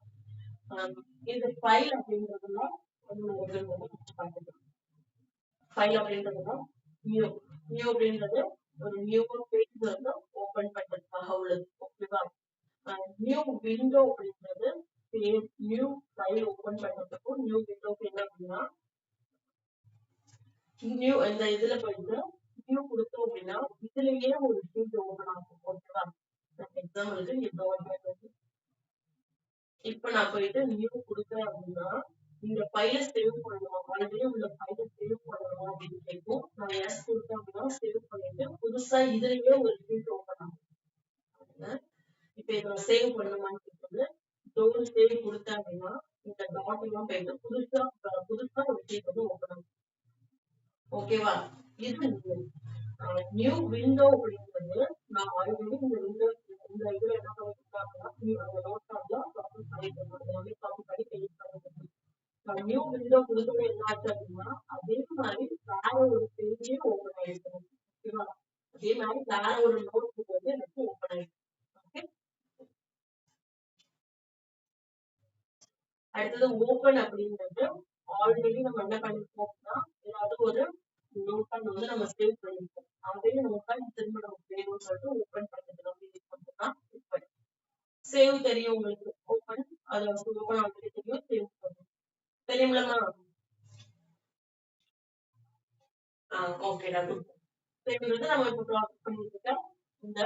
இந்த ஃபைல் அப்படின்றதுல ஃபைல் அப்படின்றதுதான் நியூ. நியூ அப்படின்றது ஒரு நியூ பேஜ் வந்து ஓபன் பண்றதுக்காக உள்ளது. ஓகேவா? நியூ விண்டோ அப்படின்றது நியூ ஃபைல் ஓபன் பண்றதுக்கும் நியூ விண்டோக்கு என்ன அப்படின்னா, நியூ இந்த இதுல போயிட்டு நியூ கொடுத்தோம் அப்படின்னா இதுலயே ஒரு ஷீட் ஓபன் ஆகும். ஓகேவா? எக்ஸாம்பிளுக்கு இப்ப நான் போயிட்டு நியூ கொடுத்தேன் அப்படின்னா இந்த ஃபைலை சேவ் பண்ணணும், ஆல்ரெடி உள்ள ஃபைலை சேவ் பண்ணணும் அப்படின்னு கேட்கும். நான் எஸ் கொடுத்தேன் அப்படின்னா சேவ் பண்ணிட்டு புதுசா இதுலயே ஒரு ஷீட் ஓபன் ஆகும். இப்ப இதை நான் சேவ் பண்ணணுமான்னு கேட்குறது, டோர் சேவ் கொடுத்தேன் அப்படின்னா இந்த டாட் எல்லாம் போயிட்டு புதுசா ஒரு ஷீட் வந்து ஓபன் ஆகும். ஓகேவா? இது நியூ விண்டோ அப்படின்றது நான் ஆல்ரெடி இந்த விண்டோ இந்த இதுல என்ன பண்ணிருக்காங்கன்னா அந்த நோட் பேட்ல காப்பி பண்ணிட்டு காப்பி பண்ணி பேஸ்ட் பண்ணிட்டு நியூ விண்டோ கொடுத்தது என்ன ஆச்சு அப்படின்னா அதே மாதிரி வேற ஒரு பேஜே ஓபன் ஆயிருக்கு. ஓகேவா? அதே மாதிரி வேற ஒரு நோட் புக் வந்து எனக்கு ஓபன் ஆயிருக்கு. ஓகே, அடுத்தது ஓபன் அப்படின்றது ஆல்ரெடி நம்ம என்ன பண்ணிருக்கோம் அப்படின்னா ஏதாவது ஒரு நோட்பேட் வந்து நம்ம சேவ் பண்ணிருக்கோம். அதே நோட்பேட் திரும்ப நமக்கு வேணும்னு சொல்லிட்டு ஓபன் பண்ணிக்கலாம். சேவ் தெரியும் உங்களுக்கு, ஓபன் அது ஓபன் ஆல்ரெடி தெரியும், சேவ் பண்ணும் தெரியுங்களா? ஓகேடா. சேவ்ன்றது நம்ம இப்போ ப்ராசஸ் பண்ணிட்டு இந்த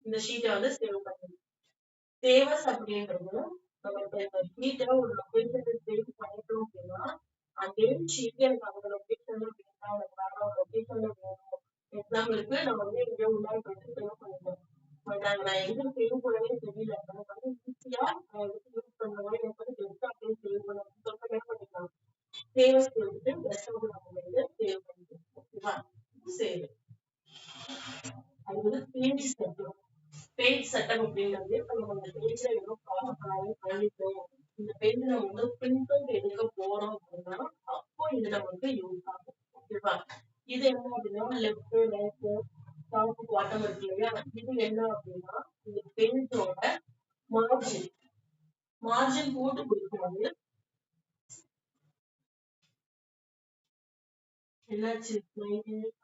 இந்த ஷீட்டை வந்து சேவ் பண்ணணும். சேவஸ் அப்படின்றது நம்ம இப்போ இந்த ஷீட்டை ஒரு லொகேஷன்ல சேவ் பண்ணிட்டோம் அப்படின்னா அதே ஷீட் எனக்கு அந்த லொகேஷன்ல வேணும், எனக்கு வேற லொகேஷன்ல வேணும். எக்ஸாம்பிளுக்கு நம்ம வந்து இங்கே உள்ளார போயிட்டு சேவ் பண்ணிட்டோம். பட் நான் எங்க சேவ் பண்ணவே தெரியல, எனக்கு வந்து ஈஸியா எடுத்து யூஸ் பண்ண மாதிரி எனக்கு வந்து பெஸ்ட் அப்படின்னு சேவ் பண்ணணும் சொல்லிட்டு என்ன பண்ணிக்கலாம், சேவஸ் கொடுத்துட்டு பெஸ்ட் வந்து நம்ம வந்து சேவ் பண்ணிக்கலாம். ஓகேவா? சேவ். அது வந்து பேஜ் செட்டப். பேஜ் செட்டப் அப்படிங்கிறது இப்போ நம்ம அந்த பேஜ்ல ஏதோ ப்ராசஸ் பண்ணிட்டோம், இந்த பேஜ் நம்ம வந்து பிரிண்ட் அவுட் எடுக்க போறோம் அப்படின்னா அப்போ இது நமக்கு யூஸ் ஆகும். ஓகேவா? இது என்ன அப்படின்னா லெஃப்ட் ரைட் டாப் பாட்டம் இருக்கு இல்லையா, இது என்ன அப்படின்னா இந்த பேஜோட மார்ஜின். மார்ஜின் போட்டு கொடுக்கிறது. என்னாச்சு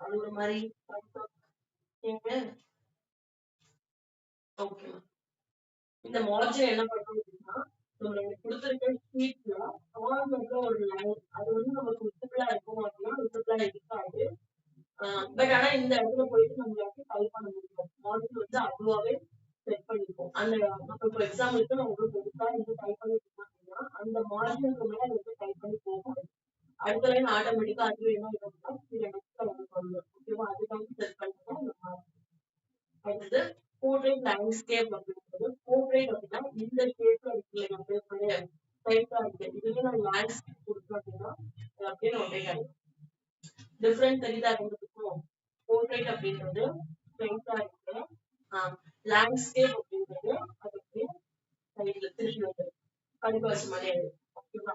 அது ஒரு மாதிரி ஓகே. இந்த மார்ஜின் என்ன பண்றோம் அப்படின்னா நம்ம கொடுத்திருக்க ஷீட்ல கார்னர்ல ஒரு லைன் அது வந்து நமக்கு விசிபிளா இருக்கும் அப்படின்னா விசிபிளா இருக்காது. பட் ஆனா இந்த இடத்துல போயிட்டு நம்மளால டைப் பண்ண முடியும். மார்ஜின் வந்து அதுவாவே செட் பண்ணிப்போம். அந்த இப்போ எக்ஸாம்பிளுக்கு நான் ஒரு பெருசா இது டைப் பண்ணிருக்கேன் அப்படின்னா அந்த மார்ஜினுக்கு மேல வந்து டைப் பண்ணி போகும். அடுத்த லைன் ஆட்டோமேட்டிக்கா அதுவே என்ன ஆகும்னா கீழே நெக்ஸ்ட் லைன் பண்ணுவோம். ஓகேவா? அதுக்காக செட் பண்ணிட்டோம் இந்த மார்ஜின். அடுத்தது போர்ட்ரேட் லேண்ட்ஸ்கேப் அப்படின்றது போர்ட்ரேட் அப்படின்னா இந்த ஷேப்ல இருக்கு இல்லையா பேப்பர் டைப்பா இருக்கு, இதுவே நான் லேண்ட்ஸ்கேப் கொடுத்தோம் அப்படின்னா அப்படியே ரொட்டேட் ஆகும். டிஃபரெண்ட் தெரியுதா ரெண்டுத்துக்கும்? போர்ட்ரேட் அப்படின்றது ஸ்ட்ரைட்டா இருக்கு, லேண்ட்ஸ்கேப் அப்படின்றது அது அப்படியே சைட்ல திரும்பி வருது, கடுகு வச்ச மாதிரி ஆயிடும். ஓகேவா?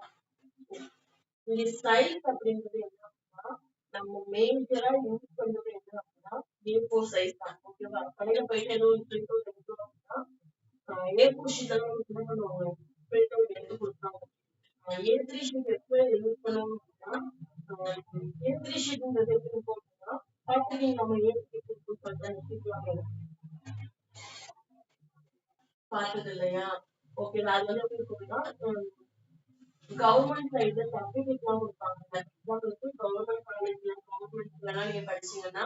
இங்க சைஸ் அப்படின்றது என்ன அப்படின்னா நம்ம மேஜரா யூஸ் பண்றது என்ன அப்படின்னா A4 சைஸ் தான். ஓகேவா? கடையில போயிட்டு ஏதோ ஒரு பிரிண்ட் அவுட் எடுத்தோம் அப்படின்னா A4 ஷீட் எல்லாம் என்ன பண்ணுவாங்க, பிரிண்ட் அவுட் எடுத்து கொடுத்தாங்க. A3 ஷீட் எப்ப யூஸ் பண்ணுவோம் அப்படின்னா A3 ஷீட்ன்றது எப்படி இருக்கும் அப்படின்னா பார்த்துக்கிங்க நம்ம A3 ஷீட் பார்த்தது இல்லையா? ஓகே, அது வந்து எப்படி இருக்கும்னா கவர்மெண்ட் சைட்ல சர்டிபிகேட் எல்லாம் கொடுப்பாங்க. எக்ஸாம்பிளுக்கு கவர்மெண்ட் காலேஜ்ல கவர்மெண்ட்ல எல்லாம் நீங்க படிச்சீங்கன்னா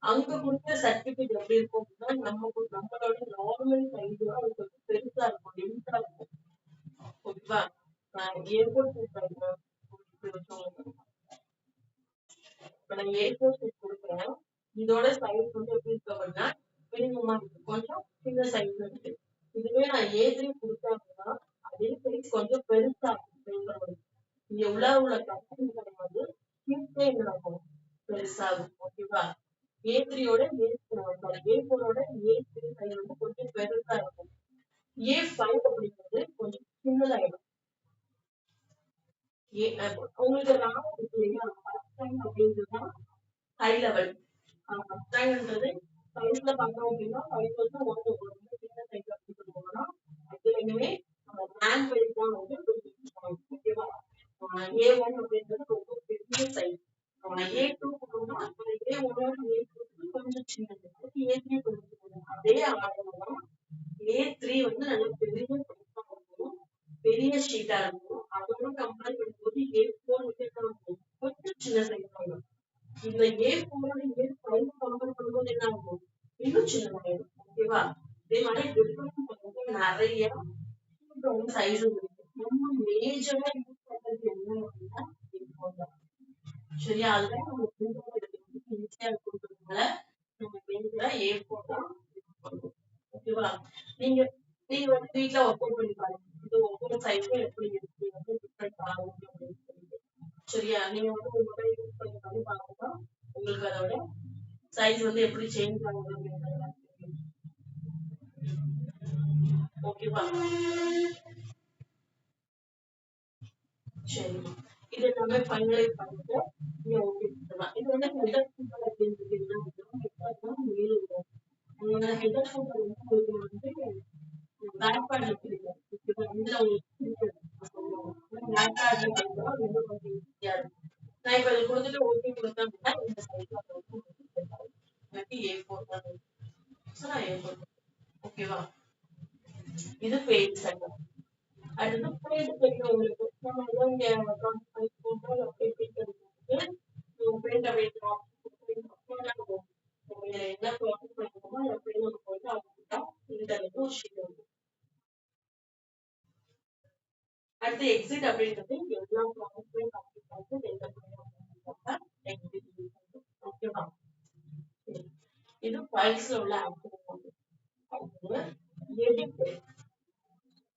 அங்க கொடுத்த சர்டிபிகேட் எப்படி இருக்கும் அப்படின்னா நம்மளோட நார்மல் சைஸ் அது பெருசா இருக்கும், லென்த்தா இருக்கும். ஓகேவா? ஏர்போர்ட் இப்ப நான் ஏர்போர்ட் சைஸ் கொடுக்குறேன், இதோட சைஸ் வந்து எப்படி இருக்கு அப்படின்னா மினிமமா இருக்கு, கொஞ்சம் சின்ன சைஸ் இருக்கு. இதுவே நான் A3 கொடுத்தேன் அப்படின்னா அதே சைஸ் கொஞ்சம் பெருசா இருக்கும். இங்க உள்ள கஷ்டம் கிடையாது, ஷீட்டே இருக்கும் பெருசாகும். ஓகேவா? A3யோட A4ஓட A3 சைஸ் வந்து கொஞ்சம் பெருசா இருக்கும். A5 அப்படிங்கிறது கொஞ்சம் சின்னதாயிடும். உங்களுக்கு ஞாபகம் இருக்கு இல்லையா, அப்படின்றதுதான் ஹை லெவல். ஃபர்ஸ்ட் சைஸ்ல பார்த்தோம் அப்படின்னா சைஸ் வந்து ஒன்று சின்ன சைஸ் அப்படி சொல்லுவாங்கன்னா அதுலயுமே மேன் வைஸ் தான் வந்து ஓகேவா? A1 அப்படின்றது ரொம்ப பெரிய சைஸ். A2 போனோம்னா A1 A2 கொஞ்சம் சின்னது, A3 கொஞ்சம் சின்னது. அதே ஆர்டர்ல A3 வந்து நல்ல பெரிய சைஸா இருக்கும், பெரிய ஷீட்டா இருக்கும். அதோட கம்பேர் பண்ணும்போது A4 வந்து என்ன இருக்கும், கொஞ்சம் சின்ன சைஸா இருக்கும். இந்த A4 A5 கம்பேர் பண்ணும்போது என்ன ஆகும், இன்னும் சின்னதாயிடும். ஓகேவா? இதே மாதிரி டிஃபரன்ஸ் வந்து நிறைய சைஸ் இருக்கு. நம்ம மேஜரா யூஸ் பண்றது என்ன அப்படின்னா A4 தான். சரியா? அதுதான் நம்ம பிரிண்ட் எடுக்கிறதுக்கு ஈஸியா இருக்கிறதுனால நம்ம மேஜரா A4 தான் யூஸ் பண்றோம். ஓகேவா? நீங்க நீங்க வந்து வீட்ல ஒர்க் அவுட் பண்ணி பாருங்க. இது ஒவ்வொரு சைஸும் எப்படி இருக்கு வந்து டிஃபரெண்ட் ஆகும் அப்படின்னு சொல்லிட்டு. சரியா? நீங்க வந்து ஒரு மொபைல் யூஸ் பண்ணி பண்ணி பாருங்க, உங்களுக்கு அதோட சைஸ் வந்து எப்படி சேஞ்ச் ஆகுது அப்படின்றத தெரியும். ஓகேவா? சரி, இது எல்லாமே ஃபைனலைஸ் பண்ணிட்டு நீங்க ஓகே கொடுத்துடலாம். இது வந்து ஹெடர் ஃபுட்டர் அப்படின்றது என்ன அப்படின்னா மேல் இருக்கும். உங்களோட ஹெடர் ஃபுட்டர் வந்து உங்களுக்கு வந்து பேக் பேட் இருக்கு. ஓகேவா? இதுல உங்களுக்கு பேக் பேட்ல பார்த்தா ரொம்ப கொஞ்சம் ஈஸியா இருக்கும். நான் இப்ப இதை கொடுத்துட்டு ஓகே கொடுத்தேன் அப்படின்னா இந்த சைட்ல வந்து A4 தான் இருக்கு. So, நான் A4. ஓகேவா? இது பேஜ் செட்டப். அடுத்து பேஜ் தெரியும் உங்களுக்கு. நம்ம ஏதோ இங்க போட்டோ அப்படியே பிரிண்ட் எடுத்து பிரிண்ட் அப்படியே என்ன ப்ராசஸ் பண்ணிக்கணுமோ அதை அப்படியே நம்ம வந்து அவுட்புட்டா இன்டர்நெட் ஒரு ஷீட் வந்து. அடுத்து எக்ஸிட் அப்படின்றது எல்லா ப்ராசஸையும் கம்ப்ளீட் பண்ணிட்டு எக்ஸிட். ஓகேவா? இது ஃபைல்ஸ்ல உள்ள ஆக்சஸ். எடிட்.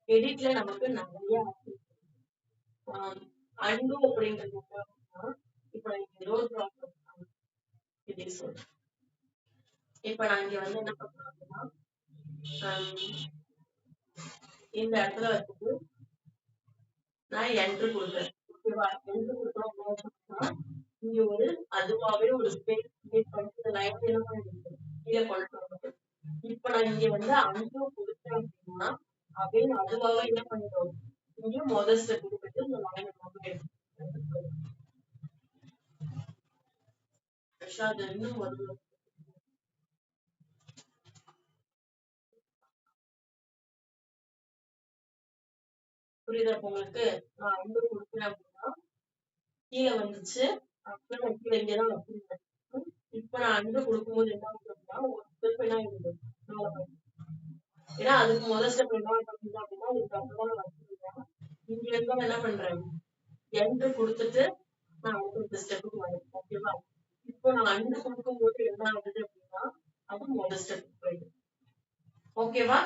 எடிட்ல நமக்கு நிறைய அண்டு அப்படிங்கிறது இப்ப ஏதோ ஒரு ப்ராசஸ் இது சொல்றேன். இப்ப நான் இங்க வந்து என்ன பண்றேன் அப்படின்னா இந்த இடத்துல வச்சுட்டு நான் என்ட்ரு கொடுக்குறேன். ஓகேவா? என்ட்ரு கொடுத்தா இங்க ஒரு அதுவாகவே ஒரு ஸ்பேஸ் கிரியேட் பண்ணிட்டு இந்த லைன் என்ன பண்ணிருக்கு கீழே கொண்டு வரணும். இப்ப நான் இங்க வந்து அண்டு கொடுத்தேன் அப்படின்னா அப்படியே அதுவாக என்ன பண்ணிடும், இங்க முதல் ஸ்டெப் போயிட்டு இந்த லைன் அது இன்னும் வரும். புரியுதா உங்களுக்கு? நான் அண்டு கொடுத்தேன் அப்படின்னா கீழே வந்துச்சு, அப்புறம் கீழே இங்கதான் வச்சிருந்தேன். இப்ப நான் அண்டு கொடுக்கும்போது என்ன அப்படின்னா ஒரு ஸ்டெப் என்ன ஆயிடுது, ஏன்னா அதுக்கு முதல் ஸ்டெப் என்ன பண்ணுது அப்படின்னா இதுக்கு அப்படிதான் வச்சிருக்கேன். இங்க இருந்தா என்ன பண்றேன், என்ட்ரு கொடுத்துட்டு நான் அடுத்த ஸ்டெப்புக்கு வரேன். ஓகேவா? இப்போ நான் அண்டு கொடுக்கும்போது என்ன ஆகுது அப்படின்னா அது முதல் ஸ்டெப் போயிடுது. ஓகேவா?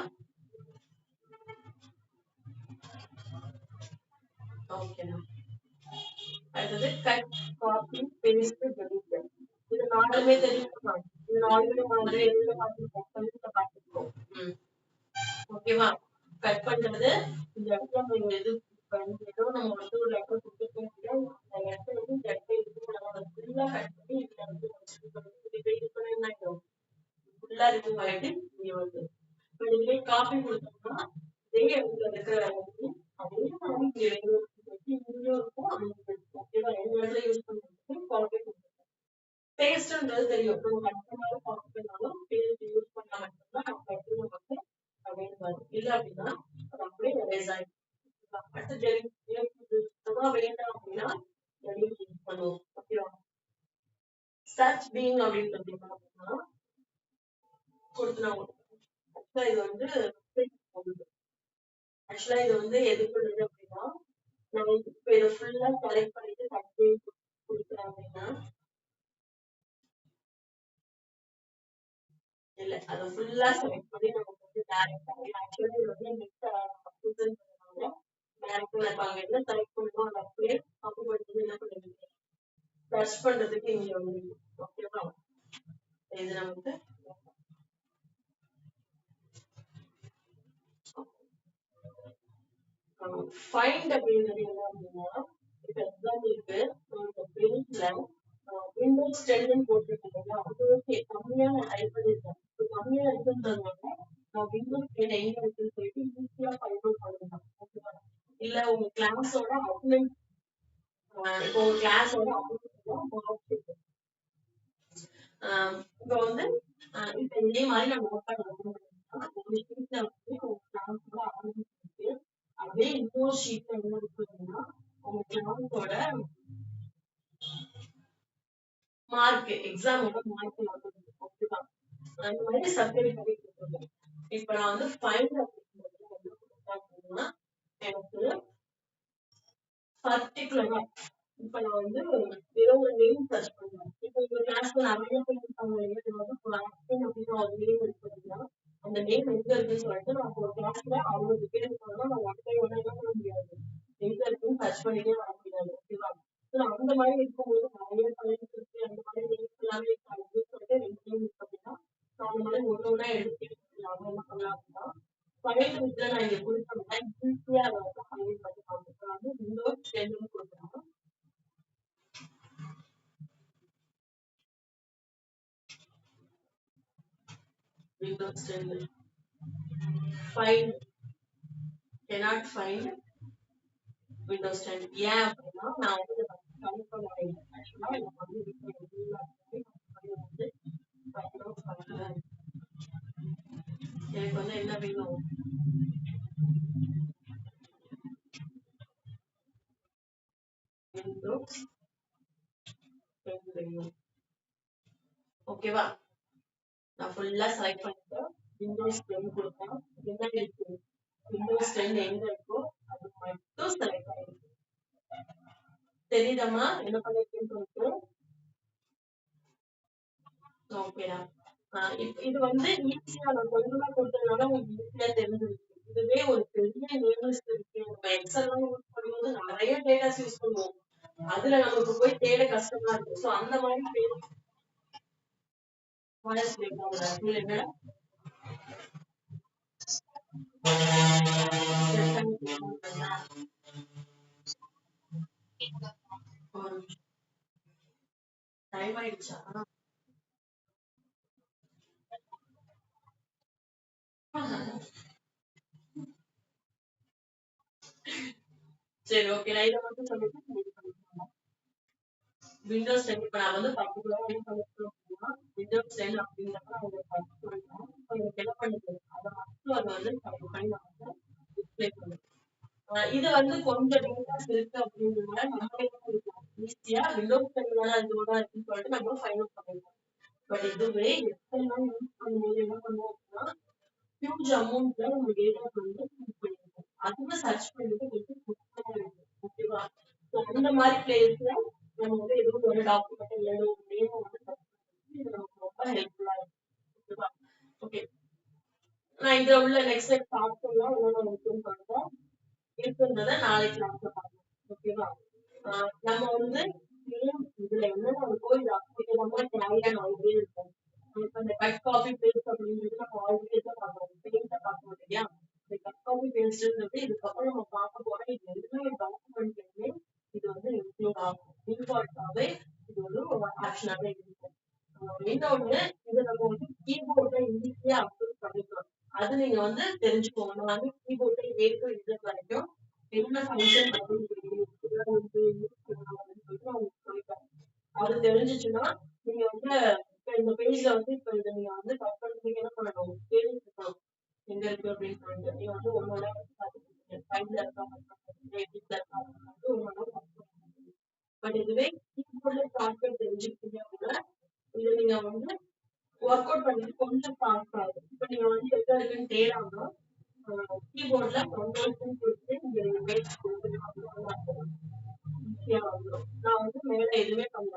ஓகேண்ணா. அடுத்தது கட் காப்பி பேஸ்ட் டெலிட். இது நாலுமே தெரியுமா? இது நாலுமே மாதிரி எதுல பார்த்துருக்கோம். ஓகேவா? கட் பண்றது இந்த இடத்துல நம்ம எது ஏதோ நம்ம வந்து ஒரு லெட்டர் கொடுத்துருக்கோம் அப்படின்னா அந்த லெட்டர் வந்து இந்த இடத்துல இது நம்ம ஃபுல்லா கட் பண்ணி இதுல வந்து இது பண்ண என்ன ஆயிடும், ஃபுல்லா ரிமூவ் ஆயிட்டு இங்க வந்து இப்போ இதுவே காப்பி கொடுத்தோம்னா இதே இடத்துல இருக்கிற அதே மாதிரி இங்க இங்கேயும் இருக்கும் அங்கேயும் இருக்கும். ஓகேவா? எந்த இடத்துல யூஸ் பண்ணுறதுக்கு காப்பி கொடுத்துருக்கோம். பேஸ்ட்ன்றது தெரியும், நம்ம கட் பண்ணாலும் காப்பி பண்ணாலும் பேஸ்ட் யூஸ் பண்ணா மட்டும்தான் நம்ம கட்டு நமக்கு அப்படின்னு வரும். இல்லை அப்படின்னா அது அப்படியே எரேஸ் ஆயிடும். அடுத்து டெலிட் வேண்டாம் அப்படின்னா டெலிட் யூஸ் பண்ணுவோம். ஓகேவா? சர்ச் பீயிங் அப்படின்னு பார்த்தீங்கன்னா கொடுத்துனாங்க. ஆக்சுவலா இது வந்து ஆக்சுவலா இது வந்து எது பண்ணுது அப்படின்னா நம்ம இப்ப இதை ஃபுல்லா செலக்ட் பண்ணிட்டு சர்ச் பீயிங் கொடுக்குறேன் அப்படின்னா இல்ல அதை ஃபுல்லா செலக்ட் பண்ணி நமக்கு வந்து டைரக்டா ஆக்சுவலா இது வந்து நெட் டைரக்டா அங்க என்ன செலக்ட் பண்ணுவோம் அதை அப்படியே காப்பி பண்ணிட்டு என்ன பண்ணுறது சர்ச் பண்றதுக்கு இங்க வந்து. ஓகேவா? இது நமக்கு ஃபைண்ட் அப்படின்றது என்ன அப்படின்னா இப்ப எக்ஸாம்பிளுக்கு இந்த பேஜ்ல விண்டோஸ் 10 போட்டிருக்கீங்க, அது ஓகே கம்மியா நான் டைப் பண்ணிருக்கேன். இப்போ கம்மியா இருக்குன்றதுனால நான் விண்டோஸ் 10 எங்க இருக்குன்னு சொல்லிட்டு ஈஸியா ஃபைண்ட் அவுட் பண்ணிடலாம். ஓகேவா? இல்ல உங்க கிளாஸோட அட்மின் இப்போ ஒரு கிளாஸோட இப்போ வந்து இப்ப இதே மாதிரி நம்ம நோட் பண்ண ஒரு ஷீட்ல வந்து ஒரு கிளாஸோட ஆரம்பிச்சு அப்படியே இன்னொரு ஷீட்ல என்ன இருக்குதுன்னா உங்க கிளாஸோட மார்க் எக்ஸாமோட மார்க் ஓகேவா அந்த மாதிரி சப்ஜெக்ட் பண்ணி கொடுத்துருக்கோம். இப்ப நான் வந்து ஃபைண்ட் அப்படின்னா எனக்கு பர்டிகுலரா இப்ப நான் வந்து ஏதோ ஒரு நேம் சர்ச் பண்ணுவேன். இப்போ உங்க கிளாஸ்ல நிறைய பேர் இருப்பாங்க அப்படின்னு ஒரு நேம் இருக்குதுன்னா அந்த நேம் எங்க இருக்குன்னு சொல்லிட்டு நான் ஒரு கிளாஸ்ல 60 பேர் இருக்காங்கன்னா நான் ஒன் பை ஒன் என்ன பண்ண முடியாது, எங்க இருக்குன்னு சர்ச் பண்ணிட்டே வர முடியாது. ஓகேவா? அந்த மாதிரி இருக்கும்போது நிறைய பயிற்சி இருக்கு, அந்த மாதிரி நேம்ஸ் எல்லாமே அப்படின்னு சொல்லிட்டு 2 நேம் இருக்கு அப்படின்னா நான் அந்த மாதிரி ஒண்ணு ஒண்ணா எடுத்து அவங்க என்ன பண்ணலாம் அப்படின்னா பழைய இதுல நான் இங்க கொடுத்தோம்னா ஈஸியா அதை வந்து ஹைலைட் பண்ணி காமிப்பேன். வந்து விண்டோஸ் 10 கொடுக்குறேன். Windows 10 find cannot find Windows 10 ஏன் அப்படின்னா நான் வந்து கன்ஃபார்ம் ஆயிடுறேன். ஆக்சுவலா எனக்கு வந்து எனக்கு வந்து என்ன வேணும், Windows 10 வேணும். ஓகேவா? நான் ஃபுல்லா செலக்ட் பண்ணிட்டு விண்டோஸ் 10 கொடுத்தேன். என்ன இருக்கு விண்டோஸ் 10 எங்க இருக்கோ அது மட்டும் செலக்ட் ஆயிருக்கு. தெரியுதாமா என்ன பண்ணிருக்கேன்னு சொல்லிட்டு? ஓகேடா. இது வந்து ஈஸியா நான் கொஞ்சமா கொடுத்ததுனால உங்களுக்கு ஈஸியா தெரிஞ்சிருக்கு. இதுவே ஒரு பெரிய நேம்லிஸ்ட் இருக்கு. நம்ம எக்ஸல்லாம் யூஸ் பண்ணும்போது நிறைய டேட்டாஸ் யூஸ் பண்ணுவோம். அதுல நமக்கு போய் தேட கஷ்டமா இருக்கு. சோ அந்த மாதிரி டைம் ஆயிடுச்சா? சரி ஓகே, நான் இதை மட்டும் சொல்லிட்டு விண்டோஸ் 10 இப்ப நான் வந்து பர்டிகுலரா என்ன பண்ணிருக்கேன் அப்படின்னா விண்டோஸ் 10 அப்படிங்கிறப்ப நான் உங்களுக்கு சர்ச் பண்றேன். இப்போ எனக்கு என்ன பண்ணுது அதை மட்டும் அதை வந்து செலக்ட் பண்ணி நான் வந்து டிஸ்பிளே பண்ணுறேன். இது வந்து கொஞ்சம் டேட்டாஸ் இருக்கு அப்படின்றதுனால நம்ம என்ன பண்ணிக்கலாம், ஈஸியா விண்டோஸ் 10 இதோட இருக்குன்னு சொல்லிட்டு நம்ம ஃபைண்ட் அவுட் பண்ணிக்கலாம். பட் இதுவே எக்ஸல்லாம் யூஸ் பண்ணும்போது என்ன பண்ணுவோம் அப்படின்னா ஹியூஜ் அமௌண்ட்ல நம்ம டேட்டாஸ் வந்து யூஸ் பண்ணிருக்கோம். அதுவும் சர்ச் பண்ணிட்டு கொஞ்சம் கஷ்டமா இருக்கு. ஓகேவா? ஸோ அந்த மாதிரி பிளேஸ்ல நம்ம வந்து ஏதோ ஒரு டாக்குமெண்ட் இல்லை ஒரு நேம் வந்து சர்ச் பண்ணி இது நமக்கு ரொம்ப ஹெல்ப்ஃபுல்லா இருக்கும். ஓகேவா? ஓகே, நான் இதுல உள்ள நெக்ஸ்ட் டைம் பார்க்கலாம் என்னென்ன இருக்குன்னு சொல்லிட்டு இருக்குன்றத நாளைக்கு கிளாஸ்ல பார்க்கலாம். ஓகேவா? நம்ம வந்து இதுல என்னென்ன இருக்கோ இது அப்படியே நம்ம தேவையான ஆல்ரெடி இருக்கும். இப்ப இந்த கட் காப்பி பேஸ்ட் அப்படின்றது நம்ம ஆல்ரெடி தான் பார்க்கணும், பேஸ்ட பார்க்கணும் இல்லையா? இந்த கட் காப்பி பேஸ்ட்ன்றது இதுக்கப்புறம் நம்ம பார்க்க போற இது எல்லா டாக்குமெண்ட்லயுமே இது வந்து இன்க்ளூட் ஆகும். டிஃபால்ட்டாவே இது வந்து ஒரு ஆப்ஷனாவே இருக்கும். இன்னொன்னு இதை நம்ம வந்து கீபோர்ட்ல ஈஸியா அப்லோட் பண்ணிக்கலாம். அது நீங்க வந்து தெரிஞ்சுக்கோங்க. நான் வந்து கீபோர்ட்ல A to Z வரைக்கும் என்ன ஃபங்க்ஷன் அது தெரிஞ்சிச்சுன்னா நீங்க வந்து இப்ப இந்த பேஜ்ல வந்து இப்ப இதை நீங்க வந்து கட் பண்றதுக்கு என்ன பண்ணணும், தெரிஞ்சுக்கணும் எங்க இருக்கு அப்படின்னு சொல்லிட்டு நீங்க வந்து ஒரு மணி நேரம் ஃபைவ்ல இருக்கா ஒரு மணி நேரம். பட் இதுவே கீபோர்ட்ல ஷார்ட்கட் தெரிஞ்சுக்கிட்டீங்க அப்படின்னா இதை நீங்க வந்து ஒர்க் அவுட் பண்ணிட்டு கொஞ்சம் ஃபாஸ்ட் ஆகும். இப்ப நீங்க வந்து எங்க இருக்குன்னு தேடாம கீபோர்ட்ல கண்ட்ரோல் கொடுத்து நீங்க பேஜ் கொடுத்துட்டு ஈஸியா வந்துடும். நான் வந்து மேல எதுவுமே பண்ணல,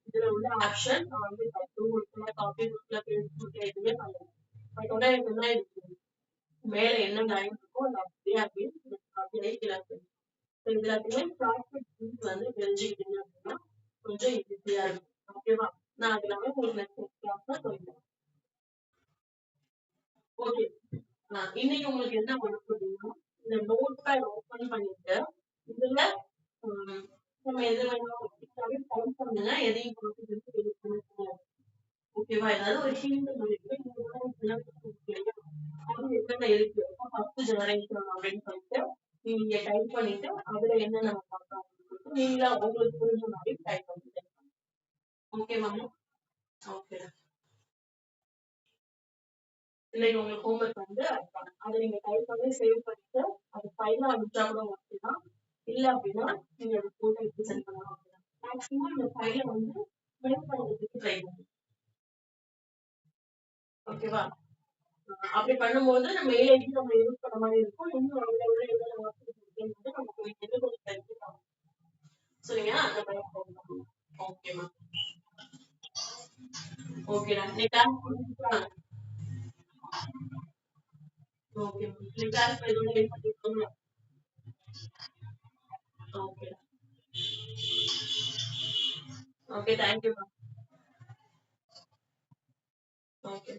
இதுல உள்ள ஆப்ஷன் நான் வந்து காப்பி புக்ல பேஸ்ட் புக்ல எதுவுமே பண்ணல. பட் உடனே எனக்கு என்ன இருக்கு மேல என்ன லைன் இருக்கோ அது அப்படியே கீழே எல்லாத்தையுமே ப்ராஃபிட் வந்து தெரிஞ்சுக்கிட்டீங்க அப்படின்னா கொஞ்சம் ஈஸியா இருக்கும். ஓகேவா? நான் அது எல்லாமே உங்களுக்கு நெக்ஸ்ட் கிளாஸ்ல சொல்லிட்டேன். ஓகே, இன்னைக்கு உங்களுக்கு என்ன பண்ண போறீங்கன்னா இந்த நோட் பேட் ஓபன் பண்ணிட்டு இதுல நம்ம எது வேணும் டைப் பண்ணுங்க, எதையும் ஓகேவா? ஏதாவது ஒரு ஹிண்ட் அது என்னென்ன இருக்கு ஃபர்ஸ்ட் ஜெனரேஷன் அப்படின்னு சொல்லிட்டு நீங்க டைப் பண்ணிட்டு அதுல என்ன நம்ம பார்க்கலாம் நீங்களா உங்களுக்கு புரிஞ்ச மாதிரி டைப் பண்ணி ஓகே மேம். ஓகே. இன்னைக்கு உங்களுக்கு ஹோம்ஒர்க் வந்து அதுதான். அதை நீங்க டைப் பண்ணி சேவ் பண்ணிட்டு அது ஃபைலா அனுப்பிச்சா கூட ஓகே தான். இல்ல அப்படின்னா நீங்க அதை போட்டோ எடுத்து சென்ட் பண்ணலாம் அப்படின்னா மேக்ஸிமம் இந்த ஃபைலை வந்து மெயில் பண்றதுக்கு ட்ரை பண்ணுங்க. ஓகேவா? அப்படி பண்ணும்போது நம்ம மெயில் ஐடி நம்ம யூஸ் பண்ண மாதிரி இருக்கும். இன்னும் அதுல உள்ள என்னென்ன ஒர்க் இருக்குன்னு நமக்கு இன்னும் கொஞ்சம் தெரிஞ்சுக்கலாம். சரிங்க அந்த மாதிரி போகலாம். Okay ma'am. ஓகேடா. நீ கிளாஸ் முடிச்சுட்டு ஓகே மேம். நீ கிளாஸ் எதுவும் மெயில் பண்ணிருக்கோங்க. Okay. Okay thank you ma'am. Okay.